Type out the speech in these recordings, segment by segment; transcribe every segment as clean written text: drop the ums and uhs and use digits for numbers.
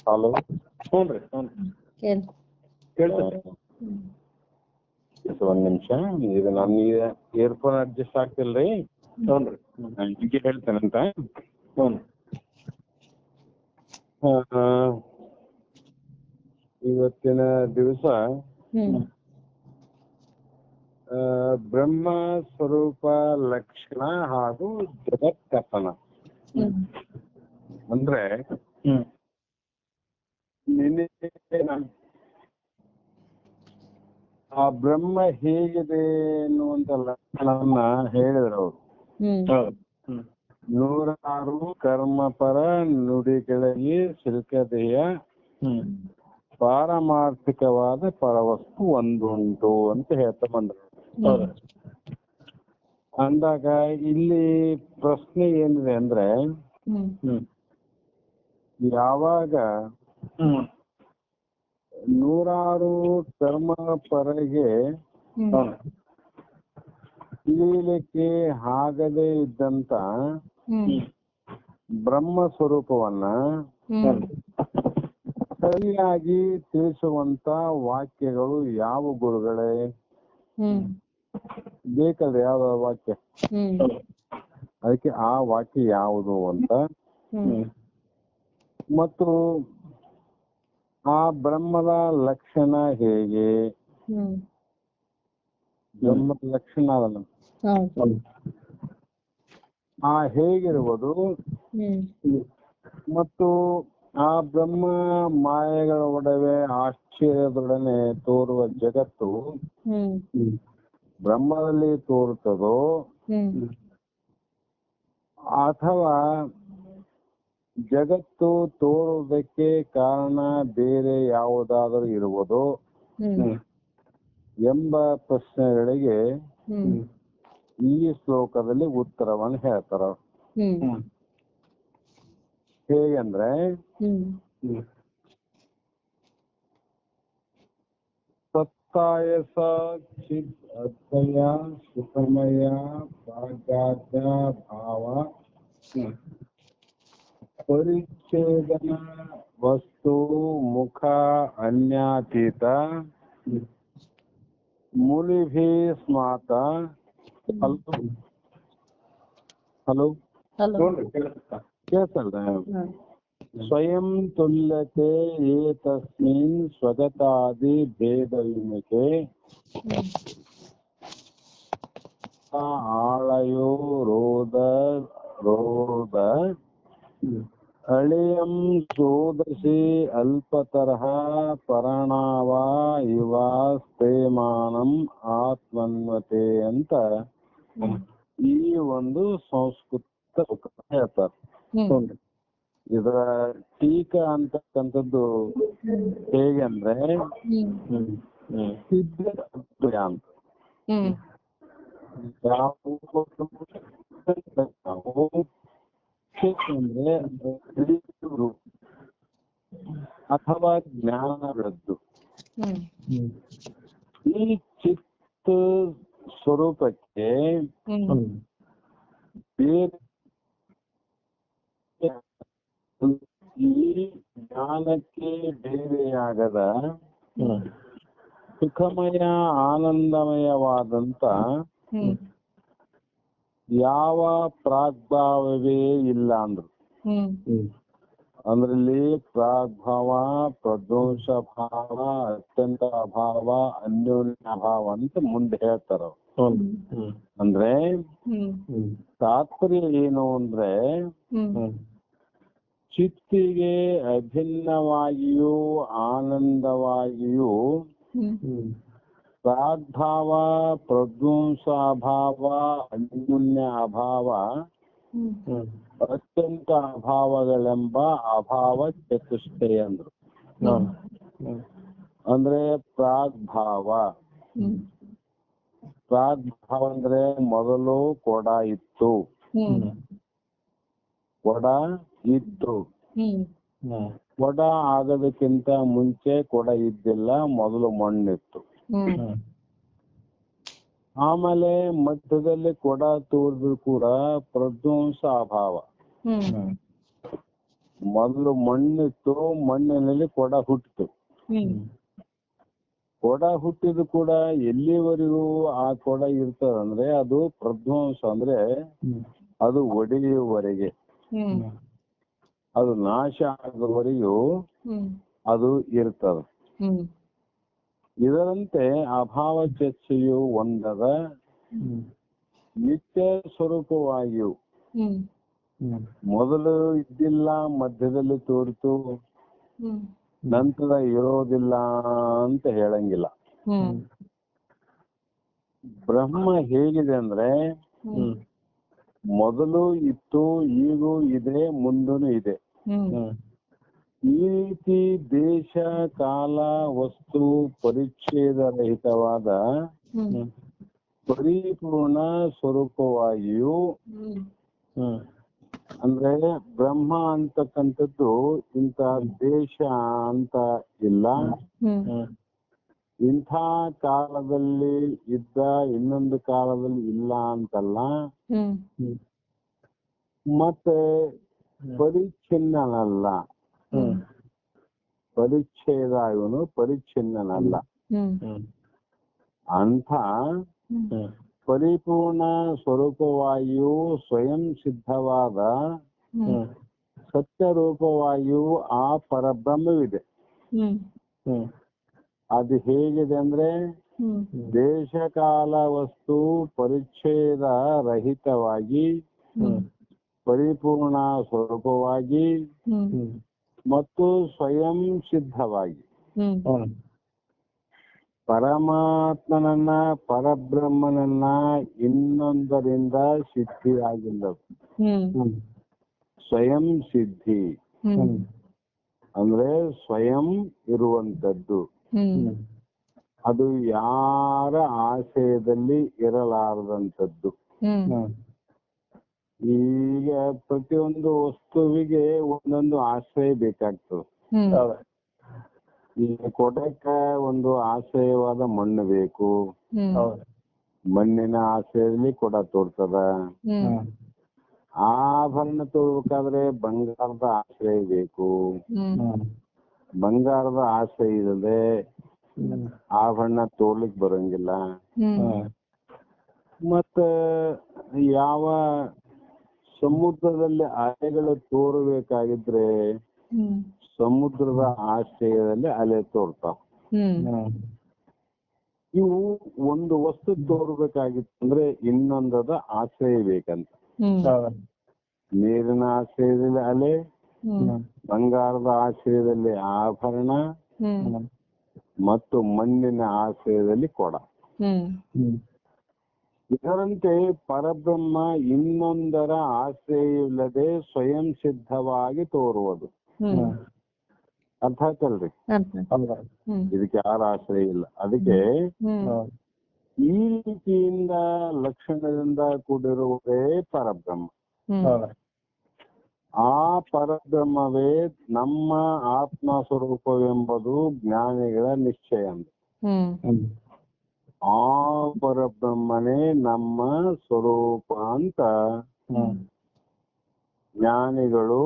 Hello. ಹ್ಞೂ ರೀ ಕೇಳ್ತೈತೆ. ಒಂದ್ ನಿಮಿಷ, ಇದು ನಮ್ಗೆ ಇಯರ್ಫೋನ್ ಅಡ್ಜಸ್ಟ್ ಆಗ್ತಿಲ್ರಿ. ಹ್ಞೂ ರೀ ಹೀಗೆ ಹೇಳ್ತೇನಂತ. ಹ್ಞೂ ಇವತ್ತಿನ ದಿವಸ ಬ್ರಹ್ಮ ಸ್ವರೂಪ ಲಕ್ಷಣ ಹಾಗೂ ಜಗತ್ಕಥನ. ಅಂದ್ರೆ ನಿನ್ನೆ ಆ ಬ್ರಹ್ಮ ಹೇಗಿದೆ ಎನ್ನುವಂತ ಲಕ್ಷಣವನ್ನ ಹೇಳಿದ್ರು ಅವರು. ನೂರಾರು ಕರ್ಮಪರ ನುಡಿಗಳಿಗೆ ಸಿಲುಕದೆಯ ಪಾರಮಾರ್ಥಿಕವಾದ ಪರವಸ್ತು ಒಂದುಂಟು ಅಂತ ಹೇಳ್ತಾ ಬಂದ್ರು. ಅಂದಾಗ ಇಲ್ಲಿ ಪ್ರಶ್ನೆ ಏನಿದೆ ಅಂದ್ರೆ, ಯಾವಾಗ ನೂರಾರು ಕರ್ಮ ಪರಗೆ ತಿಳಿಯಲಿಕ್ಕೆ ಆಗದೇ ಇದ್ದಂತ ಬ್ರಹ್ಮ ಸ್ವರೂಪವನ್ನ ಸರಿಯಾಗಿ ತಿಳಿಸುವಂತ ವಾಕ್ಯಗಳು ಯಾವ ಗುರುಗಳೇ ಬೇಕಲ್ರಿ? ಯಾವ ವಾಕ್ಯ? ಅದಕ್ಕೆ ಆ ವಾಕ್ಯ ಯಾವುದು ಅಂತ, ಮತ್ತು ಆ ಬ್ರಹ್ಮದ ಲಕ್ಷಣ ಹೇಗೆ, ಬ್ರಹ್ಮದ ಲಕ್ಷಣ ಅದಲ್ಲ ಆ ಹೇಗಿರುವುದು, ಮತ್ತು ಆ ಬ್ರಹ್ಮ ಮಾಯೆಗಳ ಒಡವೆ ಆಶ್ಚರ್ಯದೊಡನೆ ತೋರುವ ಜಗತ್ತು ಬ್ರಹ್ಮದಲ್ಲಿ ತೋರುತ್ತದೋ ಅಥವಾ ಜಗತ್ತು ತೋರುವುದಕ್ಕೆ ಕಾರಣ ಬೇರೆ ಯಾವುದಾದರೂ ಇರುವುದೋ ಎಂಬ ಪ್ರಶ್ನೆಗಳಿಗೆ ಈ ಶ್ಲೋಕದಲ್ಲಿ ಉತ್ತರವನ್ನು ಹೇಳ್ತಾರ. ಹೇಗೆಂದ್ರೆ, ಸತ್ತಾಯಸ ಚಿತ್ ಅದ್ವಯ ಸುಖಮಯ ಪ್ರಾಜ್ಞಾದ್ಯ ಭಾವ ಪರಿಚ್ಛೇದನ ವಸ್ತು ಮುಖ ಅನ್ಯಾತೀತ ಮುನಿಭಿ ಸ್ಮಾತ. ಹಲೋ ಕೇಳ್ತಲ್ರ? ಸ್ವಯಂ ತುಲ್ಯತೆ ಏತಸ್ಮಿನ್ ಸ್ವಗತಾದಿ ಭೇದ ವಿಮುಖೆ ಆಳಯೋ ರೋಧ ಅಳಿಯಂ ಸೋದಶಿ ಅಲ್ಪತರಹ ಪರಣಾವ ಇವ ಸ್ಥೇಮಾನಂ ಆತ್ಮನ್ವತೆ ಅಂತ ಈ ಒಂದು ಸಂಸ್ಕೃತ ಹೇಳ್ತಾರೆ. ಇದರ ಟೀಕಾ ಅಂತಕ್ಕಂಥದ್ದು ಹೇಗೆಂದ್ರೆ, ಸಿದ್ಧ ಅದ್ವಯ ಅಂತ ಅಂದ್ರೆ ಅಥವಾ ಜ್ಞಾನದ್ದು ಈ ಚಿತ್ತ ಸ್ವರೂಪಕ್ಕೆ ಬೇರೆ ಈ ಜ್ಞಾನಕ್ಕೆ ಬೇರೆಯಾಗದ ಸುಖಮಯ ಆನಂದಮಯವಾದಂತ ಯಾವ ಪ್ರಾಗ್ಭಾವವೇ ಇಲ್ಲ ಅಂದ್ರು. ಅಂದ್ರಲ್ಲಿ ಪ್ರಾಗ್ಭಾವ, ಪ್ರಧ್ವಂಸ ಭಾವ, ಅತ್ಯಂತ ಅಭಾವ, ಅನ್ಯೋನ್ಯ ಅಭಾವ ಅಂತ ಮುಂದೆ ಹೇಳ್ತಾರ. ಅಂದ್ರೆ ತಾತ್ಪರ್ಯ ಏನು ಅಂದ್ರೆ, ಚಿತ್ತಿಗೆ ಅಭಿನ್ನವಾಗಿಯೂ ಆನಂದವಾಗಿಯೂ ಪ್ರಾಗ್ಭಾವ, ಪ್ರಧ್ವಂಸ ಅಭಾವ, ಅನ್ಯೋನ್ಯ ಅಭಾವ, ಅತ್ಯಂತ ಅಭಾವಗಳೆಂಬ ಅಭಾವ ಚತುಷ್ಟಯ ಅಂದ್ರು. ಅಂದ್ರೆ ಪ್ರಾಗ್ಭಾವ ಅಂದ್ರೆ ಮೊದಲು ಕೊಡ ಇತ್ತು, ಕೊಡ ಇದ್ದು, ಕೊಡ ಆಗೋದಕ್ಕಿಂತ ಮುಂಚೆ ಕೊಡ ಇದ್ದಿಲ್ಲ, ಮೊದಲು ಮಣ್ಣಿತ್ತು. ಆಮೇಲೆ ಮಧ್ಯದಲ್ಲಿ ಕೊಡ ತೋರಿದ್ರು ಕೂಡ ಪ್ರಧ್ವಂಸ ಅಭಾವ. ಮೊದಲು ಮಣ್ಣಿತ್ತು, ಮಣ್ಣಿನಲ್ಲಿ ಕೊಡ ಹುಟ್ಟಿತು. ಕೊಡ ಹುಟ್ಟಿದ್ದು ಕೂಡ ಎಲ್ಲಿವರೆಗೂ ಆ ಕೊಡ ಇರ್ತದಂದ್ರೆ ಅದು ಪ್ರಧ್ವಂಸ, ಅಂದ್ರೆ ಅದು ಒಡೆಯುವವರೆಗೆ, ಅದು ನಾಶ ಆಗುವವರೆಗೂ ಅದು ಇರ್ತದೆ. ಇದರಂತೆ ಅಭಾವ ಚರ್ಚೆಯು ಒಂದದ ನಿತ್ಯ ಸ್ವರೂಪವಾಗಿಯೂ ಮೊದಲು ಇದ್ದಿಲ್ಲ, ಮಧ್ಯದಲ್ಲಿ ತೋರಿತು, ನಂತರ ಇರೋದಿಲ್ಲ ಅಂತ ಹೇಳಂಗಿಲ್ಲ. ಬ್ರಹ್ಮ ಹೇಗಿದೆ ಅಂದ್ರೆ ಮೊದಲು ಇತ್ತು, ಈಗೂ ಇದೆ, ಮುಂದೂ ಇದೆ. ಈ ರೀತಿ ದೇಶ ಕಾಲ ವಸ್ತು ಪರಿಚ್ಛೇದ ರಹಿತವಾದ ಪರಿಪೂರ್ಣ ಸ್ವರೂಪವಾಗಿಯೂ, ಅಂದ್ರೆ ಬ್ರಹ್ಮ ಅಂತಕ್ಕಂಥದ್ದು ಇಂಥ ದೇಶ ಅಂತ ಇಲ್ಲ, ಇಂಥ ಕಾಲದಲ್ಲಿ ಇದ್ದ ಇನ್ನೊಂದು ಕಾಲದಲ್ಲಿ ಇಲ್ಲ ಅಂತಲ್ಲ, ಮತ್ತೆ ಪರಿಚ್ಛಿನ್ನನಲ್ಲ, ಪರಿಚ್ಛೇದ ಇವನು ಪರಿಚ್ಛಿನ್ನನಲ್ಲ. ಅಂಥ ಪರಿಪೂರ್ಣ ಸ್ವರೂಪವಾಗಿಯೂ ಸ್ವಯಂ ಸಿದ್ಧವಾದ ಸತ್ಯರೂಪವಾಗಿಯೂ ಆ ಪರಬ್ರಹ್ಮವಿದೆ. ಅದು ಹೇಗಿದೆ ಅಂದ್ರೆ ದೇಶಕಾಲ ವಸ್ತು ಪರಿಚ್ಛೇದ ರಹಿತವಾಗಿ ಪರಿಪೂರ್ಣ ಸ್ವರೂಪವಾಗಿ ಮತ್ತು ಸ್ವಯಂ ಸಿದ್ಧವಾಗಿ ಪರಮಾತ್ಮನನ್ನ ಪರಬ್ರಹ್ಮನನ್ನ ಇನ್ನೊಂದರಿಂದ ಸಿದ್ಧಿಯಾಗಿಲ್ಲದು. ಸ್ವಯಂ ಸಿದ್ಧಿ ಅಂದ್ರೆ ಸ್ವಯಂ ಇರುವಂತದ್ದು, ಅದು ಯಾರ ಆಶಯದಲ್ಲಿ ಇರಲಾರದಂಥದ್ದು. ಈಗ ಪ್ರತಿಯೊಂದು ವಸ್ತುವಿಗೆ ಒಂದೊಂದು ಆಶ್ರಯ ಬೇಕಾಗ್ತದೆ. ಈಗ ಕೊಡಕ್ಕ ಒಂದು ಆಶ್ರಯವಾದ ಮಣ್ಣು ಬೇಕು, ಮಣ್ಣಿನ ಆಶ್ರಯದಲ್ಲಿ ಕೊಡ ತೋರ್ತದ. ಆಭರಣ ತೋರ್ಬೇಕಾದ್ರೆ ಬಂಗಾರದ ಆಶ್ರಯ ಬೇಕು, ಬಂಗಾರದ ಆಶ್ರಯ ಇಲ್ಲದೆ ಆಭರಣ ತೋರ್ಲಿಕ್ ಬರಂಗಿಲ್ಲ. ಮತ್ತ ಯಾವ ಸಮುದ್ರದಲ್ಲಿ ಅಲೆಗಳು ತೋರಬೇಕಾಗಿದ್ರೆ ಸಮುದ್ರದ ಆಶ್ರಯದಲ್ಲಿ ಅಲೆ ತೋರ್ತಾವ. ಇವು ಒಂದು ವಸ್ತು ತೋರ್ಬೇಕಾಗಿತ್ತು ಅಂದ್ರೆ ಇನ್ನೊಂದದ ಆಶ್ರಯ ಬೇಕಂತ. ನೀರಿನ ಆಶ್ರಯದಲ್ಲಿ ಅಲೆ, ಬಂಗಾರದ ಆಶ್ರಯದಲ್ಲಿ ಆಭರಣ ಮತ್ತು ಮಣ್ಣಿನ ಆಶ್ರಯದಲ್ಲಿ ಕೊಡ. ಇದರಂತೆ ಪರಬ್ರಹ್ಮ ಇನ್ನೊಂದರ ಆಶ್ರಯವಿಲ್ಲದೆ ಸ್ವಯಂ ಸಿದ್ಧವಾಗಿ ತೋರುವುದು. ಅರ್ಥ ಆಯ್ತಲ್ರಿ? ಇದಕ್ಕೆ ಯಾರ ಆಶ್ರಯ ಇಲ್ಲ. ಅದಕ್ಕೆ ಈ ರೀತಿಯಿಂದ ಲಕ್ಷಣದಿಂದ ಕೂಡಿರುವುದೇ ಪರಬ್ರಹ್ಮ. ಆ ಪರಬ್ರಹ್ಮವೇ ನಮ್ಮ ಆತ್ಮ ಸ್ವರೂಪವೆಂಬುದು ಜ್ಞಾನಿಗಳ ನಿಶ್ಚಯ. ಆ ಪರಬ್ರಹ್ಮನೇ ನಮ್ಮ ಸ್ವರೂಪ ಅಂತ ಜ್ಞಾನಿಗಳು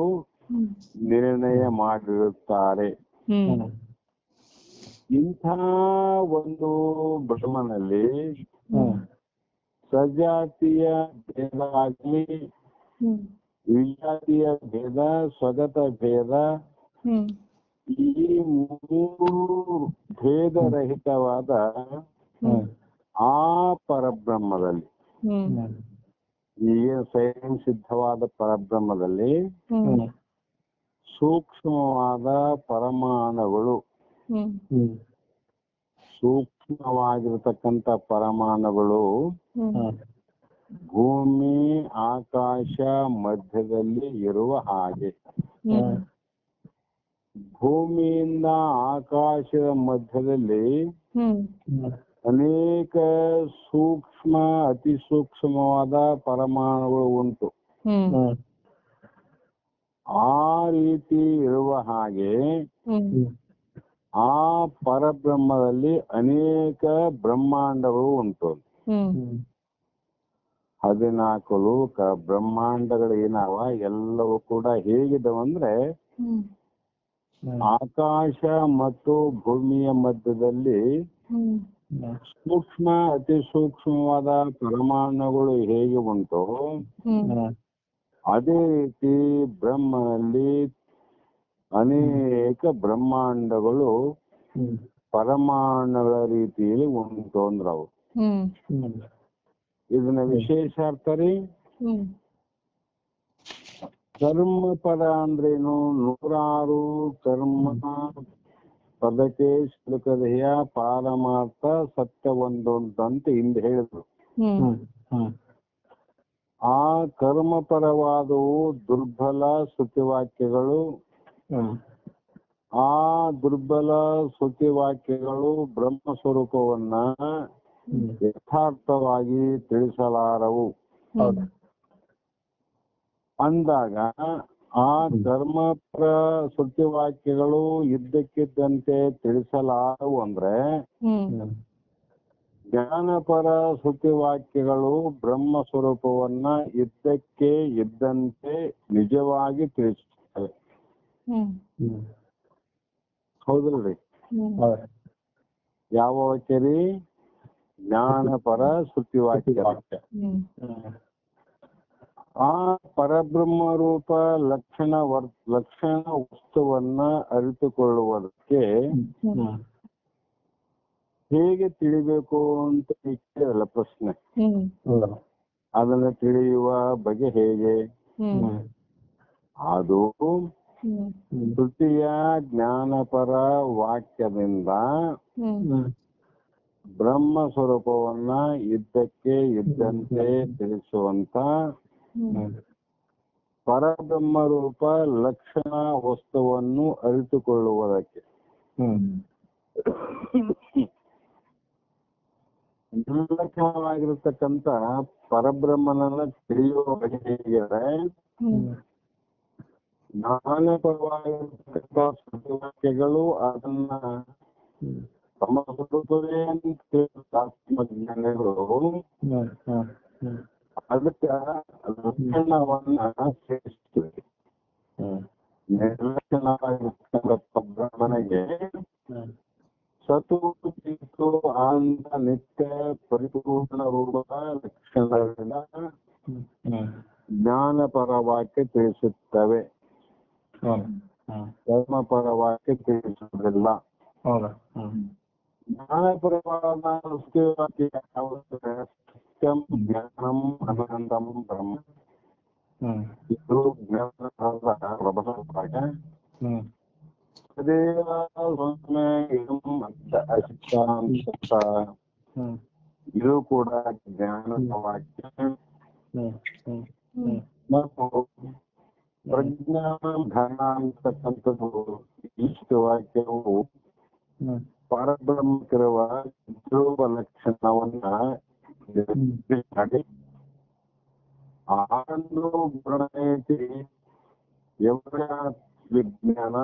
ನಿರ್ಣಯ ಮಾಡಿರುತ್ತಾರೆ. ಇಂಥ ಒಂದು ಬ್ರಹ್ಮನಲ್ಲಿ ಸಜಾತಿಯ ಭೇದ ಆಗಲಿ, ವಿಜಾತಿಯ ಭೇದ, ಸ್ವಗತ ಭೇದ, ಈ ಮೂರು ಭೇದರಹಿತವಾದ ಆ ಪರಬ್ರಹ್ಮದಲ್ಲಿ, ಈಗ ಸ್ವಯಂ ಸಿದ್ಧವಾದ ಪರಬ್ರಹ್ಮದಲ್ಲಿ ಸೂಕ್ಷ್ಮವಾದ ಪರಮಾಣುಗಳು, ಸೂಕ್ಷ್ಮವಾಗಿರತಕ್ಕಂಥ ಪರಮಾಣುಗಳು ಭೂಮಿ ಆಕಾಶ ಮಧ್ಯದಲ್ಲಿ ಇರುವ ಹಾಗೆ, ಭೂಮಿಯಿಂದ ಆಕಾಶದ ಮಧ್ಯದಲ್ಲಿ ಅನೇಕ ಸೂಕ್ಷ್ಮ ಅತಿ ಸೂಕ್ಷ್ಮವಾದ ಪರಮಾಣುಗಳು ಉಂಟು. ಆ ರೀತಿ ಇರುವ ಹಾಗೆ ಆ ಪರಬ್ರಹ್ಮದಲ್ಲಿ ಅನೇಕ ಬ್ರಹ್ಮಾಂಡಗಳು ಉಂಟು. 14 ಲೋಕ ಬ್ರಹ್ಮಾಂಡಗಳು ಏನವ ಎಲ್ಲವೂ ಕೂಡ ಹೇಗಿದವಂದ್ರೆ ಹ್ಮ್ ಆಕಾಶ ಮತ್ತು ಭೂಮಿಯ ಮಧ್ಯದಲ್ಲಿ ಹ್ಮ್ ಸೂಕ್ಷ್ಮ ಅತಿ ಸೂಕ್ಷ್ಮವಾದ ಪರಮಾಣುಗಳು ಹೇಗೆ ಉಂಟು ಹ್ಮ್ ಅದೇ ರೀತಿ ಬ್ರಹ್ಮನಲ್ಲಿ ಅನೇಕ ಬ್ರಹ್ಮಾಂಡಗಳು ಪರಮಾಣುಗಳ ರೀತಿಯಲ್ಲಿ ಉಂಟು ಅಂದ್ರ ಅವು. ಹ್ಮ್ ಇದನ್ನ ವಿಶೇಷ ಅರ್ಥ ರೀ. ಹ್ಮ್ ಕರ್ಮ ಪದ ಅಂದ್ರೇನು? ನೂರಾರು ಕರ್ಮ ಪದಕ್ಕೆ ಶ್ಲೋಕದೆಯ ಪಾರಮಾರ್ಥ ಸತ್ಯ ಒಂದುಂಟು ಅಂತ ಹಿಂದೆ ಹೇಳಿದ್ರು. ಹ್ಮ್ ಆ ಕರ್ಮ ಪರವಾದವು ದುರ್ಬಲ ಶ್ರುತಿವಾಕ್ಯಗಳು. ಆ ದುರ್ಬಲ ಶ್ರುತಿವಾಕ್ಯಗಳು ಬ್ರಹ್ಮ ಸ್ವರೂಪವನ್ನ ಯಥಾರ್ಥವಾಗಿ ತಿಳಿಸಲಾರವು. ಅಂದಾಗ ಆ ಕರ್ಮಪರ ಶ್ರುತಿವಾಕ್ಯಗಳು ಇದ್ದಕ್ಕಿದ್ದಂತೆ ತಿಳಿಸಲಾರವು ಅಂದ್ರೆ ಜ್ಞಾನಪರ ಶ್ರುತಿವಾಕ್ಯಗಳು ಬ್ರಹ್ಮ ಸ್ವರೂಪವನ್ನ ಇದ್ದಕ್ಕೆ ಇದ್ದಂತೆ ನಿಜವಾಗಿ ತಿಳಿಸುತ್ತವೆ. ಹೌದಲ್ರಿ? ಯಾವ ವಾಕ್ಯ ರೀ? ಜ್ಞಾನಪರ ಶ್ರುತಿವಾಕ್ಯ. ಆ ಪರಬ್ರಹ್ಮ ರೂಪ ಲಕ್ಷಣ ವಸ್ತುವನ್ನ ಅರಿತುಕೊಳ್ಳುವುದಕ್ಕೆ ಹೇಗೆ ತಿಳಿಬೇಕು ಅಂತ ಕೇಳಲ್ಲ ಪ್ರಶ್ನೆ. ಅದನ್ನ ತಿಳಿಯುವ ಬಗೆ ಹೇಗೆ? ಅದು ತೃತೀಯ ಜ್ಞಾನಪರ ವಾಕ್ಯದಿಂದ ಬ್ರಹ್ಮ ಸ್ವರೂಪವನ್ನ ಇದ್ದಕ್ಕೆ ಇದ್ದಂತೆ ತಿಳಿಸುವಂತ ಪರಬ್ರಹ್ಮ ರೂಪ ಲಕ್ಷಣ ವಸ್ತುವನ್ನು ಅರಿತುಕೊಳ್ಳುವುದಕ್ಕೆ. ನಿರ್ಲಕ್ಷ್ಯವಾಗಿರತಕ್ಕಂತ ಪರಬ್ರಹ್ಮನನ್ನ ತಿಳಿಯುವ ಬಗೆ ಹೇಗೆ? ಜ್ಞಾನಪರವಾಗಿರತಕ್ಕಂಥ ಸುವಾಕ್ಯಗಳು ಅದನ್ನ ತಮ್ಮ ಸ್ವರೂಪವೇ ಆತ್ಮಜ್ಞಾನಿಗಳು ಅದಕ್ಕೆ ಲಕ್ಷಣವನ್ನ ಸೇರಿಸ್ತೇವೆ. ನಿರ್ಲಕ್ಷಣವಾಗಿರ್ತಕ್ಕಂಥ ಬ್ರಹ್ಮನಿಗೆ ಸತು ಚಿತ್ತು ಆನಂದ ನಿತ್ಯ ಪರಿಪೂರ್ಣ ರೂಪದ ಲಕ್ಷಣಗಳಿಂದ ಜ್ಞಾನಪರ ವಾಕ್ಯ ತಿಳಿಸುತ್ತವೆ. ಧರ್ಮಪರ ವಾಕ್ಯ ತಿಳಿಸುವುದಿಲ್ಲ. ಜ್ಞಾನಪರವಾದ ವಾಕ್ಯ ಸತ್ಯಂ ಜ್ಞಾನಂ ಅನಂತಂ ಬ್ರಹ್ಮ. ಇದು ಜ್ಞಾನಪರದ ಪ್ರಬಲವಾದ ಇದು ಕೂಡ ಜ್ಞಾನದ ವಾಕ್ಯ. ಮತ್ತು ಪ್ರಜ್ಞಾನ ಧನ ಅಂತಕ್ಕಂಥದ್ದು ಇಷ್ಟು ವಾಕ್ಯವು ಪರಬ್ರಹ್ಮಕ್ಕಿರುವ ಧ್ರುವ ಲಕ್ಷಣವನ್ನ ಮಾಡಿ ಆನಂದೋ ಗುಣೈತಿ ಯವರ ವಿಜ್ಞಾನ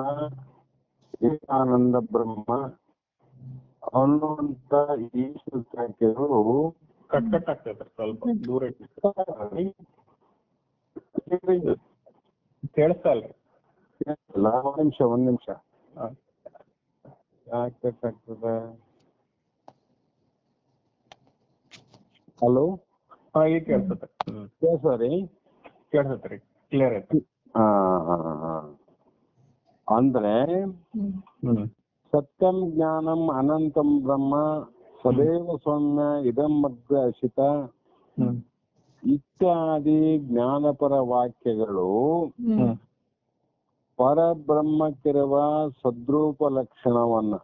ಏಕಾನಂದ ಬ್ರಹ್ಮ ಅನ್ನುವಂತ ಈ ವಾಕ್ಯಗಳು ಕಟ್ ಆಗ್ತೈತೆ ಸ್ವಲ್ಪ ದೂರ ಕೇಳಿಸ್ತಾ ಇಲ್ಲ. ಒಂದ್ ನಿಮಿಷ ಯಾಕೆ ಆಗ್ತದೆ? ಹಲೋ, ಈಗ ಕೇಳ್ಸತ್ತೆ. ಕೇಳ್ಸರಿ? ಕೇಳ್ಸತ್ರಿ, ಕ್ಲಿಯರ್ ಐತೆ. ಅಂದ್ರೆ ಸತ್ಯಂ ಜ್ಞಾನಂ ಅನಂತಂ ಬ್ರಹ್ಮ ಸದೇವ ಸೌಮ್ಯ ಇದಂ ಮಧ್ಯ ಅಶಿತ ಇತ್ಯಾದಿ ಜ್ಞಾನಪರ ವಾಕ್ಯಗಳು ಪರಬ್ರಹ್ಮಕ್ಕಿರುವ ಸದ್ರೂಪ ಲಕ್ಷಣವನ್ನ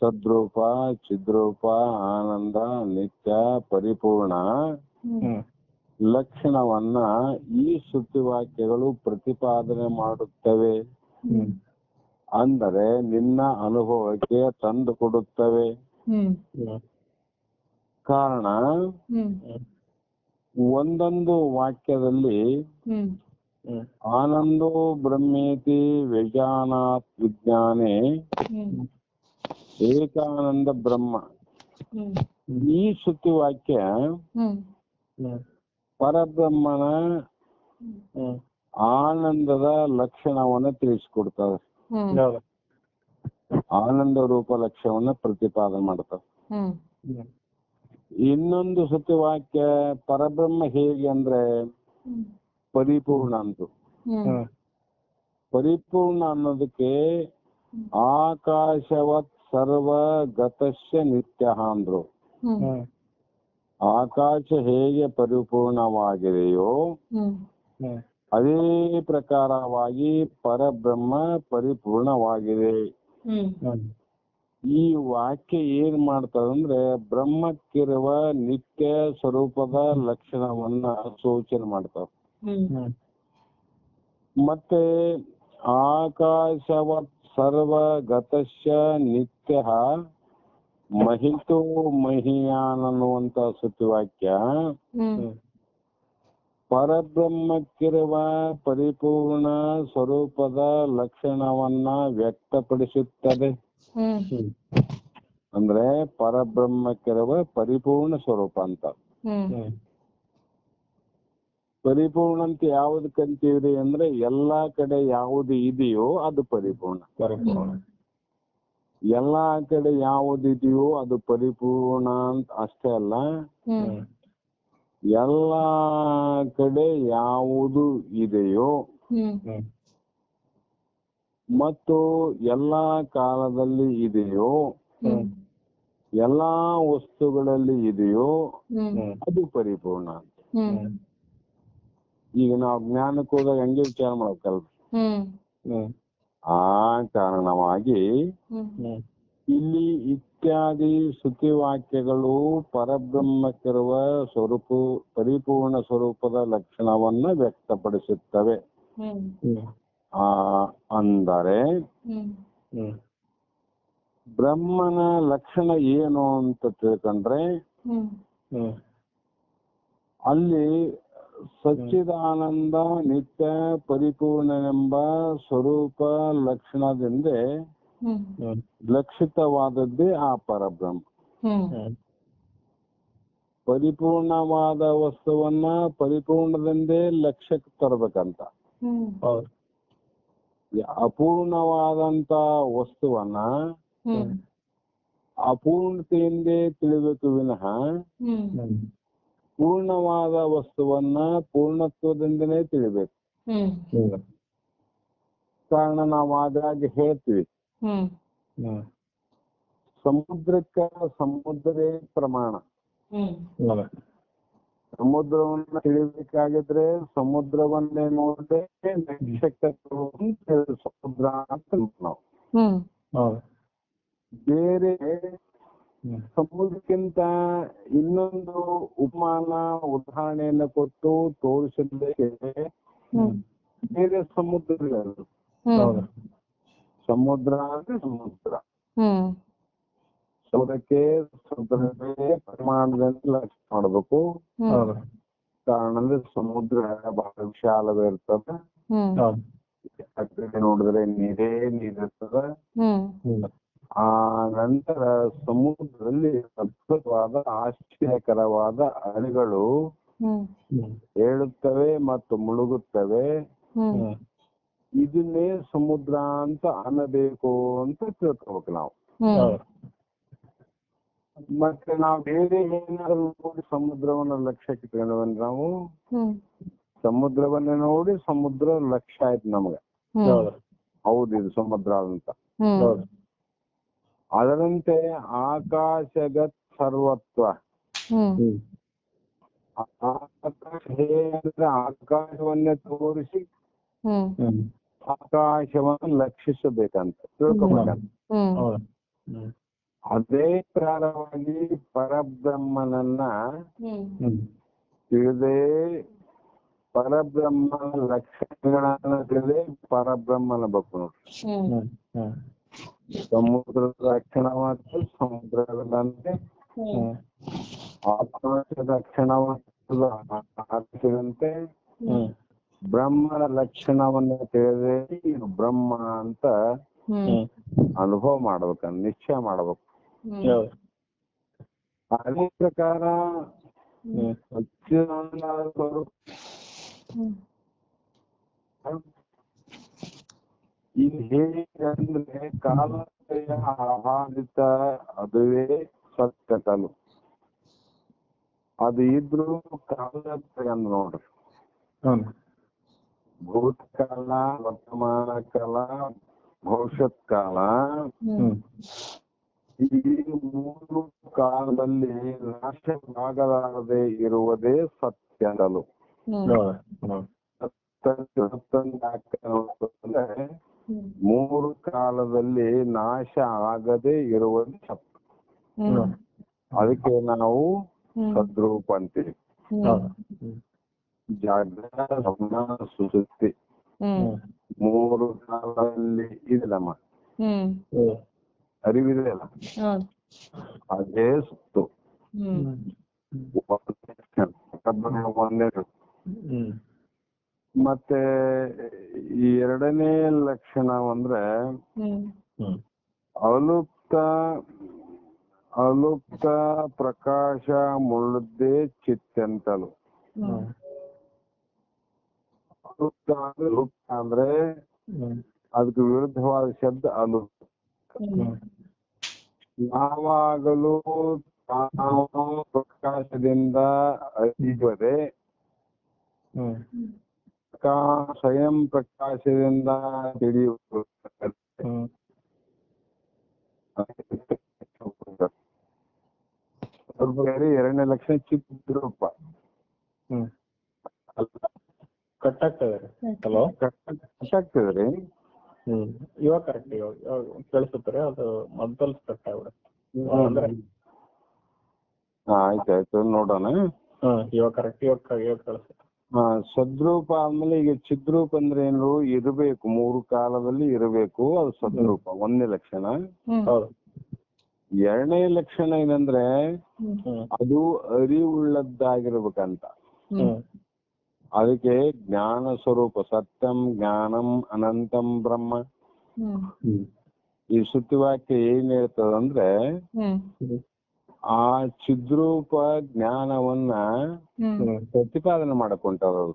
ಸದ್ರೂಪ ಚಿದ್ರೂಪ ಆನಂದ ನಿತ್ಯ ಪರಿಪೂರ್ಣ ಲಕ್ಷಣವನ್ನ ಈ ಶ್ರುತಿವಾಕ್ಯಗಳು ಪ್ರತಿಪಾದನೆ ಮಾಡುತ್ತವೆ. ಅಂದರೆ ನಿನ್ನ ಅನುಭವಕ್ಕೆ ತಂದು ಕೊಡುತ್ತವೆ. ಕಾರಣ ಒಂದೊಂದು ವಾಕ್ಯದಲ್ಲಿ ಆನಂದೋ ಬ್ರಹ್ಮೇತಿ ವ್ಯಜಾನಾತ್ ವಿಜ್ಞಾನೇ ಏಕಾನಂದ ಬ್ರಹ್ಮ. ಈ ಶ್ರುತಿವಾಕ್ಯ ಪರಬ್ರಹ್ಮನ ಆನಂದದ ಲಕ್ಷಣವನ್ನ ತಿಳಿಸ್ಕೊಡ್ತದೆ. ಹೌದು. ಆನಂದ ರೂಪ ಲಕ್ಷಣವನ್ನ ಪ್ರತಿಪಾದನೆ ಮಾಡ್ತದೆ. ಹ್ಮ್ ಇನ್ನೊಂದು ಸತ್ಯವಾಕ್ಯ ಪರಬ್ರಹ್ಮ ಹೇಗೆ ಅಂದ್ರೆ ಪರಿಪೂರ್ಣ ಅಂತು. ಹ್ಮ್ ಪರಿಪೂರ್ಣ ಅನ್ನೋದಕ್ಕೆ ಆಕಾಶವತ್ ಸರ್ವಗತಸ್ಯ ನಿತ್ಯ ಅಂದ್ರು. ಹ್ಮ್ ಆಕಾಶ ಹೇಗೆ ಪರಿಪೂರ್ಣವಾಗಿದೆಯೋ ಹ್ಮ್ ಅದೇ ಪ್ರಕಾರವಾಗಿ ಪರಬ್ರಹ್ಮ ಪರಿಪೂರ್ಣವಾಗಿದೆ. ಹ್ಮ್ ಈ ವಾಕ್ಯ ಏನ್ ಮಾಡ್ತದಂದ್ರೆ ಬ್ರಹ್ಮಕ್ಕಿರುವ ನಿತ್ಯ ಸ್ವರೂಪದ ಲಕ್ಷಣವನ್ನ ಸೂಚನೆ ಮಾಡ್ತಾವ. ಹ್ಮ್ ಮತ್ತೆ ಆಕಾಶವತ್ ಸರ್ವಗತಸ್ಯ ನಿತ್ಯ ಮಹಿತೋ ಮಹಿಯಾನ್ ಅನ್ನುವಂತ ಸತ್ಯವಾಕ್ಯ ಹ್ಮ್ ಪರಬ್ರಹ್ಮಕ್ಕಿರುವ ಪರಿಪೂರ್ಣ ಸ್ವರೂಪದ ಲಕ್ಷಣವನ್ನ ವ್ಯಕ್ತಪಡಿಸುತ್ತದೆ. ಹ್ಮ್ ಅಂದ್ರೆ ಪರಬ್ರಹ್ಮಕ್ಕಿರುವ ಪರಿಪೂರ್ಣ ಸ್ವರೂಪ ಅಂತ. ಹ್ಮ್ ಪರಿಪೂರ್ಣ ಅಂತ ಯಾವ್ದಕ್ಕಂತೀವ್ರಿ ಅಂದ್ರೆ ಎಲ್ಲಾ ಕಡೆ ಯಾವುದು ಇದೆಯೋ ಅದು ಪರಿಪೂರ್ಣ. ಪರಿಪೂರ್ಣ. ಎಲ್ಲಾ ಕಡೆ ಯಾವುದಿದೆಯೋ ಅದು ಪರಿಪೂರ್ಣ ಅಂತ ಅಷ್ಟೇ ಅಲ್ಲ, ಹ್ಮ್ ಎಲ್ಲಾ ಕಡೆ ಯಾವುದು ಇದೆಯೋ ಹ್ಮ್ ಮತ್ತು ಎಲ್ಲಾ ಕಾಲದಲ್ಲಿ ಇದೆಯೋ ಹ್ಮ್ ಎಲ್ಲಾ ವಸ್ತುಗಳಲ್ಲಿ ಇದೆಯೋ ಹ್ಮ್ ಅದು ಪರಿಪೂರ್ಣ. ಹ್ಮ್ ಈಗ ನಾವು ಜ್ಞಾನಕ್ಕೆ ಹೋದಾಗ ಹಂಗೆ ವಿಚಾರ ಮಾಡ್ಬೇಕಲ್ವ. ಹ್ಮ್ ಆ ಕಾರಣವಾಗಿ ಹ್ಮ್ ಇಲ್ಲಿ ಇತ್ಯಾದಿ ಶ್ರುತಿವಾಕ್ಯಗಳು ಪರಬ್ರಹ್ಮಕ್ಕಿರುವ ಸ್ವರೂಪ ಪರಿಪೂರ್ಣ ಸ್ವರೂಪದ ಲಕ್ಷಣವನ್ನ ವ್ಯಕ್ತಪಡಿಸುತ್ತವೆ. ಅಂದರೆ ಬ್ರಹ್ಮನ ಲಕ್ಷಣ ಏನು ಅಂತ ತಿಳ್ಕೊಂಡ್ರೆ ಅಲ್ಲಿ ಸಚ್ಚಿದಾನಂದ ನಿತ್ಯ ಪರಿಪೂರ್ಣನೆಂಬ ಸ್ವರೂಪ ಲಕ್ಷಣದಿಂದ ಲಕ್ಷಿತವಾದದ್ದೇ ಆ ಪರಬ್ರಹ್ಮ. ಪರಿಪೂರ್ಣವಾದ ವಸ್ತುವನ್ನ ಪರಿಪೂರ್ಣದಿಂದೇ ಲಕ್ಷ್ಯಕ್ಕೆ ತರಬೇಕಂತ, ಅಪೂರ್ಣವಾದಂತ ವಸ್ತುವನ್ನ ಅಪೂರ್ಣತೆಯಿಂದೇ ತಿಳಿಬೇಕು ವಿನಃ ಪೂರ್ಣವಾದ ವಸ್ತುವನ್ನ ಪೂರ್ಣತ್ವದಿಂದನೇ ತಿಳಿಬೇಕು. ಕಾರಣ ನಾವು ಆಗಾಗ್ಗೆ ಹೇಳ್ತೀವಿ, ಸಮುದ್ರಕ್ಕೆ ಸಮುದ್ರವೇ ಪ್ರಮಾಣ. ಸಮುದ್ರವನ್ನ ತಿಳಿಬೇಕಾಗಿದ್ರೆ ಸಮುದ್ರವನ್ನೇ ನೋಡದೆ ಸಮುದ್ರ ಅಂತ ನಾವು ಬೇರೆ ಸಮುದ್ರಕ್ಕಿಂತ ಇನ್ನೊಂದು ಉಪಮಾನ ಉದಾಹರಣೆಯನ್ನು ಕೊಟ್ಟು ತೋರಿಸಲಿಕ್ಕೆ ಬೇರೆ ಸಮುದ್ರಗಳು. ಸಮುದ್ರ ಅಂದ್ರೆ ಸಮುದ್ರ, ಸಮುದ್ರಕ್ಕೆ ಸಮುದ್ರವೇ ಪ್ರಮಾಣದಲ್ಲಿ ಲಕ್ಷ್ಯ ಮಾಡಬೇಕು. ಕಾರಣ ಅಂದ್ರೆ ಸಮುದ್ರ ಬಹಳ ವಿಶಾಲವೇ ಇರ್ತದೆ. ಆ ಕಡೆ ನೋಡಿದ್ರೆ ನೀರೇ ನೀರಿರ್ತದ. ಆ ನಂತರ ಸಮುದ್ರದಲ್ಲಿ ಅದ್ಭುತವಾದ ಆಶ್ಚರ್ಯಕರವಾದ ಅಲೆಗಳು ಏಳುತ್ತವೆ ಮತ್ತು ಮುಳುಗುತ್ತವೆ. ಇದನ್ನೇ ಸಮುದ್ರ ಅಂತ ಅನ್ನಬೇಕು ಅಂತ ತಿಳ್ಕೊಬೇಕು ನಾವು. ಮತ್ತೆ ನಾವು ಬೇರೆ ಏನಾದ್ರು ನೋಡಿ ಸಮುದ್ರವನ್ನ ಲಕ್ಷ್ಯಕ್ಕೆ ಇಟ್ಕೊಂಡ್ರೆ ನಾವು ಸಮುದ್ರವನ್ನ ನೋಡಿ ಸಮುದ್ರ ಲಕ್ಷ್ಯ ಆಯ್ತು ನಮ್ಗೆ, ಹೌದು ಇದು ಸಮುದ್ರ ಅಂತ. ಅದರಂತೆ ಆಕಾಶಗತ್ ಸರ್ವತ್ವ. ಆಕಾಶ ಹೇಗೆ ಆಕಾಶವನ್ನೇ ತೋರಿಸಿ ಆಕಾಶವನ್ನು ಲಕ್ಷಿಸಬೇಕಂತ ತಿಳ್ಕೊಬೇಕಂತ. ಅದೇ ಪ್ರಕಾರವಾಗಿ ಪರಬ್ರಹ್ಮನನ್ನ ತಿಳಿದೇ ಪರಬ್ರಹ್ಮನ ಲಕ್ಷಣಗಳನ್ನ ತಿಳಿದೇ ಪರಬ್ರಹ್ಮನ ಬೇಕು ನೋಡಿ. ಸಮುದ್ರದ ಲಕ್ಷಣವಾದ ಸಮುದ್ರದಂತೆ, ಆಕಾಶದ ಲಕ್ಷಣವಾದಂತೆ ಬ್ರಹ್ಮನ ಲಕ್ಷಣವನ್ನು ತಿಳಿದೇ ಇದು ಬ್ರಹ್ಮ ಅಂತ ಅನುಭವ ಮಾಡ್ಬೇಕಂತ ನಿಶ್ಚಯ ಮಾಡ್ಬೇಕು. ಅದೇ ಪ್ರಕಾರ ಇದು ಹೇಗಂದ್ರೆ ಕಾಲತೆಯ ಆಧಾರಿತ ಅದುವೇ ಸತ್ಯತಲು. ಅದು ಇದ್ರು ಕಾಲತೆ ಅಂದ್ ನೋಡ್ರಿ. ಭೂತಕಾಲ, ವರ್ತಮಾನ ಕಾಲ, ಭವಿಷ್ಯತ್ ಕಾಲ, ಈ 3 ಕಾಲದಲ್ಲಿ ನಾಶವಾಗಲಾರದೆ ಇರುವುದೇ ಸತ್ಯತಲು. ಅಂದ್ರೆ 3 ಕಾಲದಲ್ಲಿ ನಾಶ ಆಗದೆ ಇರುವುದು ಸತ್ಯ. ಅದಕ್ಕೆ ನಾವು ಸದ್ರೂಪ ಅಂತೀವಿ. ಜಾಗ್ರತ, ಸ್ವಪ್ನ, ಸುಷುಪ್ತಿ 3 ಕಾಲದಲ್ಲಿ ಇದೆಲ್ಲಮ್ಮ, ಅರಿವಿದೆ ಅಲ್ಲ, ಅದೇ ಸುತ್ತು ಒಂದೇ. ಮತ್ತೆ ಈ 2ನೇ ಲಕ್ಷಣ ಅಂದ್ರೆ ಅಲುಪ್ತ ಪ್ರಕಾಶ ಮುಳುದ್ದೇ ಚಿತ್ತಂತಲು. ಲುಪ್ತ ಅಂದ್ರೆ ಅದಕ್ಕೆ ವಿರುದ್ಧವಾದ ಶಬ್ದ ಅಲುಪ್ತ. ಯಾವಾಗಲೂ ಪ್ರಕಾಶದಿಂದ ಅರಿಯುವುದೇ, ಸ್ವಯಂ ಪ್ರಕಾಶದಿಂದ ತಿಳಿಯುವುದು. ಬೇರೆ 2ನೇ ಲಕ್ಷಣ ಚಿತ್ರೂಪ. ಕಟ್ಟಾಗ್ತದ್ರಿ. ಇವಾಗ ಕರೆಕ್ಟ್ ಕೇಳಿಸುತ್ತಾರೆ. ಅದು ಮೊದಲು ಕಟ್ ಆಗ್ಬಿಡುತ್ತೆ. ಆಯ್ತಾಯ್ತು, ನೋಡೋಣ. ಇವಾಗ ಕರೆಕ್ಟ್, ಇವಾಗ ಕೇಳಿಸುತ್ತೆ. ಸದ್ರೂಪ ಆದ್ಮೇಲೆ ಈಗ ಚಿದ್ರೂಪ ಅಂದ್ರೆ ಏನು? ಇರಬೇಕು, 3 ಕಾಲದಲ್ಲಿ ಇರಬೇಕು, ಅದು ಸದ್ರೂಪ 1ನೇ ಲಕ್ಷಣ. 2ನೇ ಲಕ್ಷಣ ಏನಂದ್ರೆ ಅದು ಅರಿವುಳ್ಳದ್ದಾಗಿರ್ಬೇಕಂತ. ಅದಕ್ಕೆ ಜ್ಞಾನ ಸ್ವರೂಪ, ಸತ್ಯಂ ಜ್ಞಾನಂ ಅನಂತಂ ಬ್ರಹ್ಮ. ಈ ಸುತ್ತಿವಾಕ್ಯ ಏನ್ ಹೇಳ್ತದಂದ್ರೆ ಆ ಚಿದ್ರೂಪ ಜ್ಞಾನವನ್ನ ಪ್ರತಿಪಾದನೆ ಮಾಡಕೊಂಡವರು.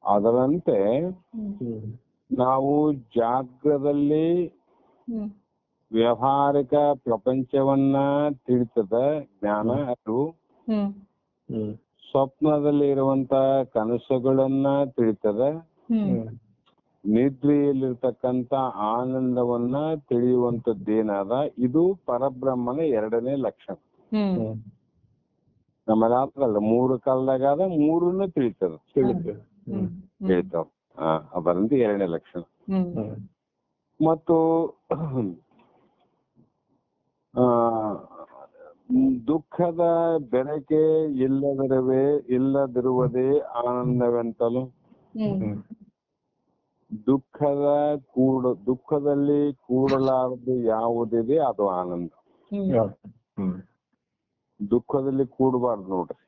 ಅದರಂತೆ ನಾವು ಜಾಗ್ರದಲ್ಲಿ ವ್ಯಾವಹಾರಿಕ ಪ್ರಪಂಚವನ್ನ ತಿಳಿತದ ಜ್ಞಾನ ಅದು. ಸ್ವಪ್ನದಲ್ಲಿ ಇರುವಂತ ಕನಸುಗಳನ್ನ ತಿಳಿತದ. ನಿದ್ರೆಯಲ್ಲಿರ್ತಕ್ಕಂತ ಆನಂದವನ್ನ ತಿಳಿಯುವಂತದ್ದೇನಾದ ಇದು ಪರಬ್ರಹ್ಮನ 2ನೇ ಲಕ್ಷಣ. ನಮ್ಮಲ್ಲಿ ಆತಲ್ಲ, 3 ಕಾಲದಾಗಾದ 3ನ್ನು ತಿಳಿತಾವ. ಅದರಂತ 2ನೇ ಲಕ್ಷಣ. ಮತ್ತು ದುಃಖದ ಬೆರಕೆ ಇಲ್ಲದಿರುವುದೇ ಆನಂದವೆಂತಲು. ದುಃಖದಲ್ಲಿ ಕೂಡಲಾರದು ಯಾವುದಿದೆ ಅದು ಆನಂದ. ದುಃಖದಲ್ಲಿ ಕೂಡಬಾರ್ದು ನೋಡ್ರಿ.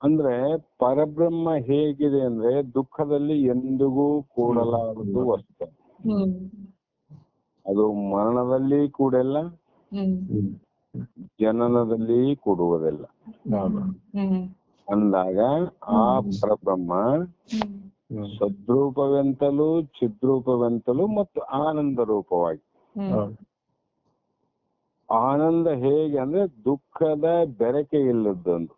ಅಂದ್ರೆ ಪರಬ್ರಹ್ಮ ಹೇಗಿದೆ ಅಂದ್ರೆ ದುಃಖದಲ್ಲಿ ಎಂದಿಗೂ ಕೂಡಲಾರದು ವಸ್ತು. ಅದು ಮರಣದಲ್ಲಿ ಕೂಡಲ್ಲ, ಜನನದಲ್ಲಿ ಕೂಡುವುದಿಲ್ಲ. ಅಂದಾಗ ಆ ಪರಬ್ರಹ್ಮ ಸದ್ರೂಪವೆಂತಲೂ ಚಿದ್ರೂಪವೆಂತಲೂ ಮತ್ತು ಆನಂದ ರೂಪವಾಗಿ. ಆನಂದ ಹೇಗೆ ಅಂದ್ರೆ ದುಃಖದ ಬೆರಕೆ ಇಲ್ಲದೊಂದು.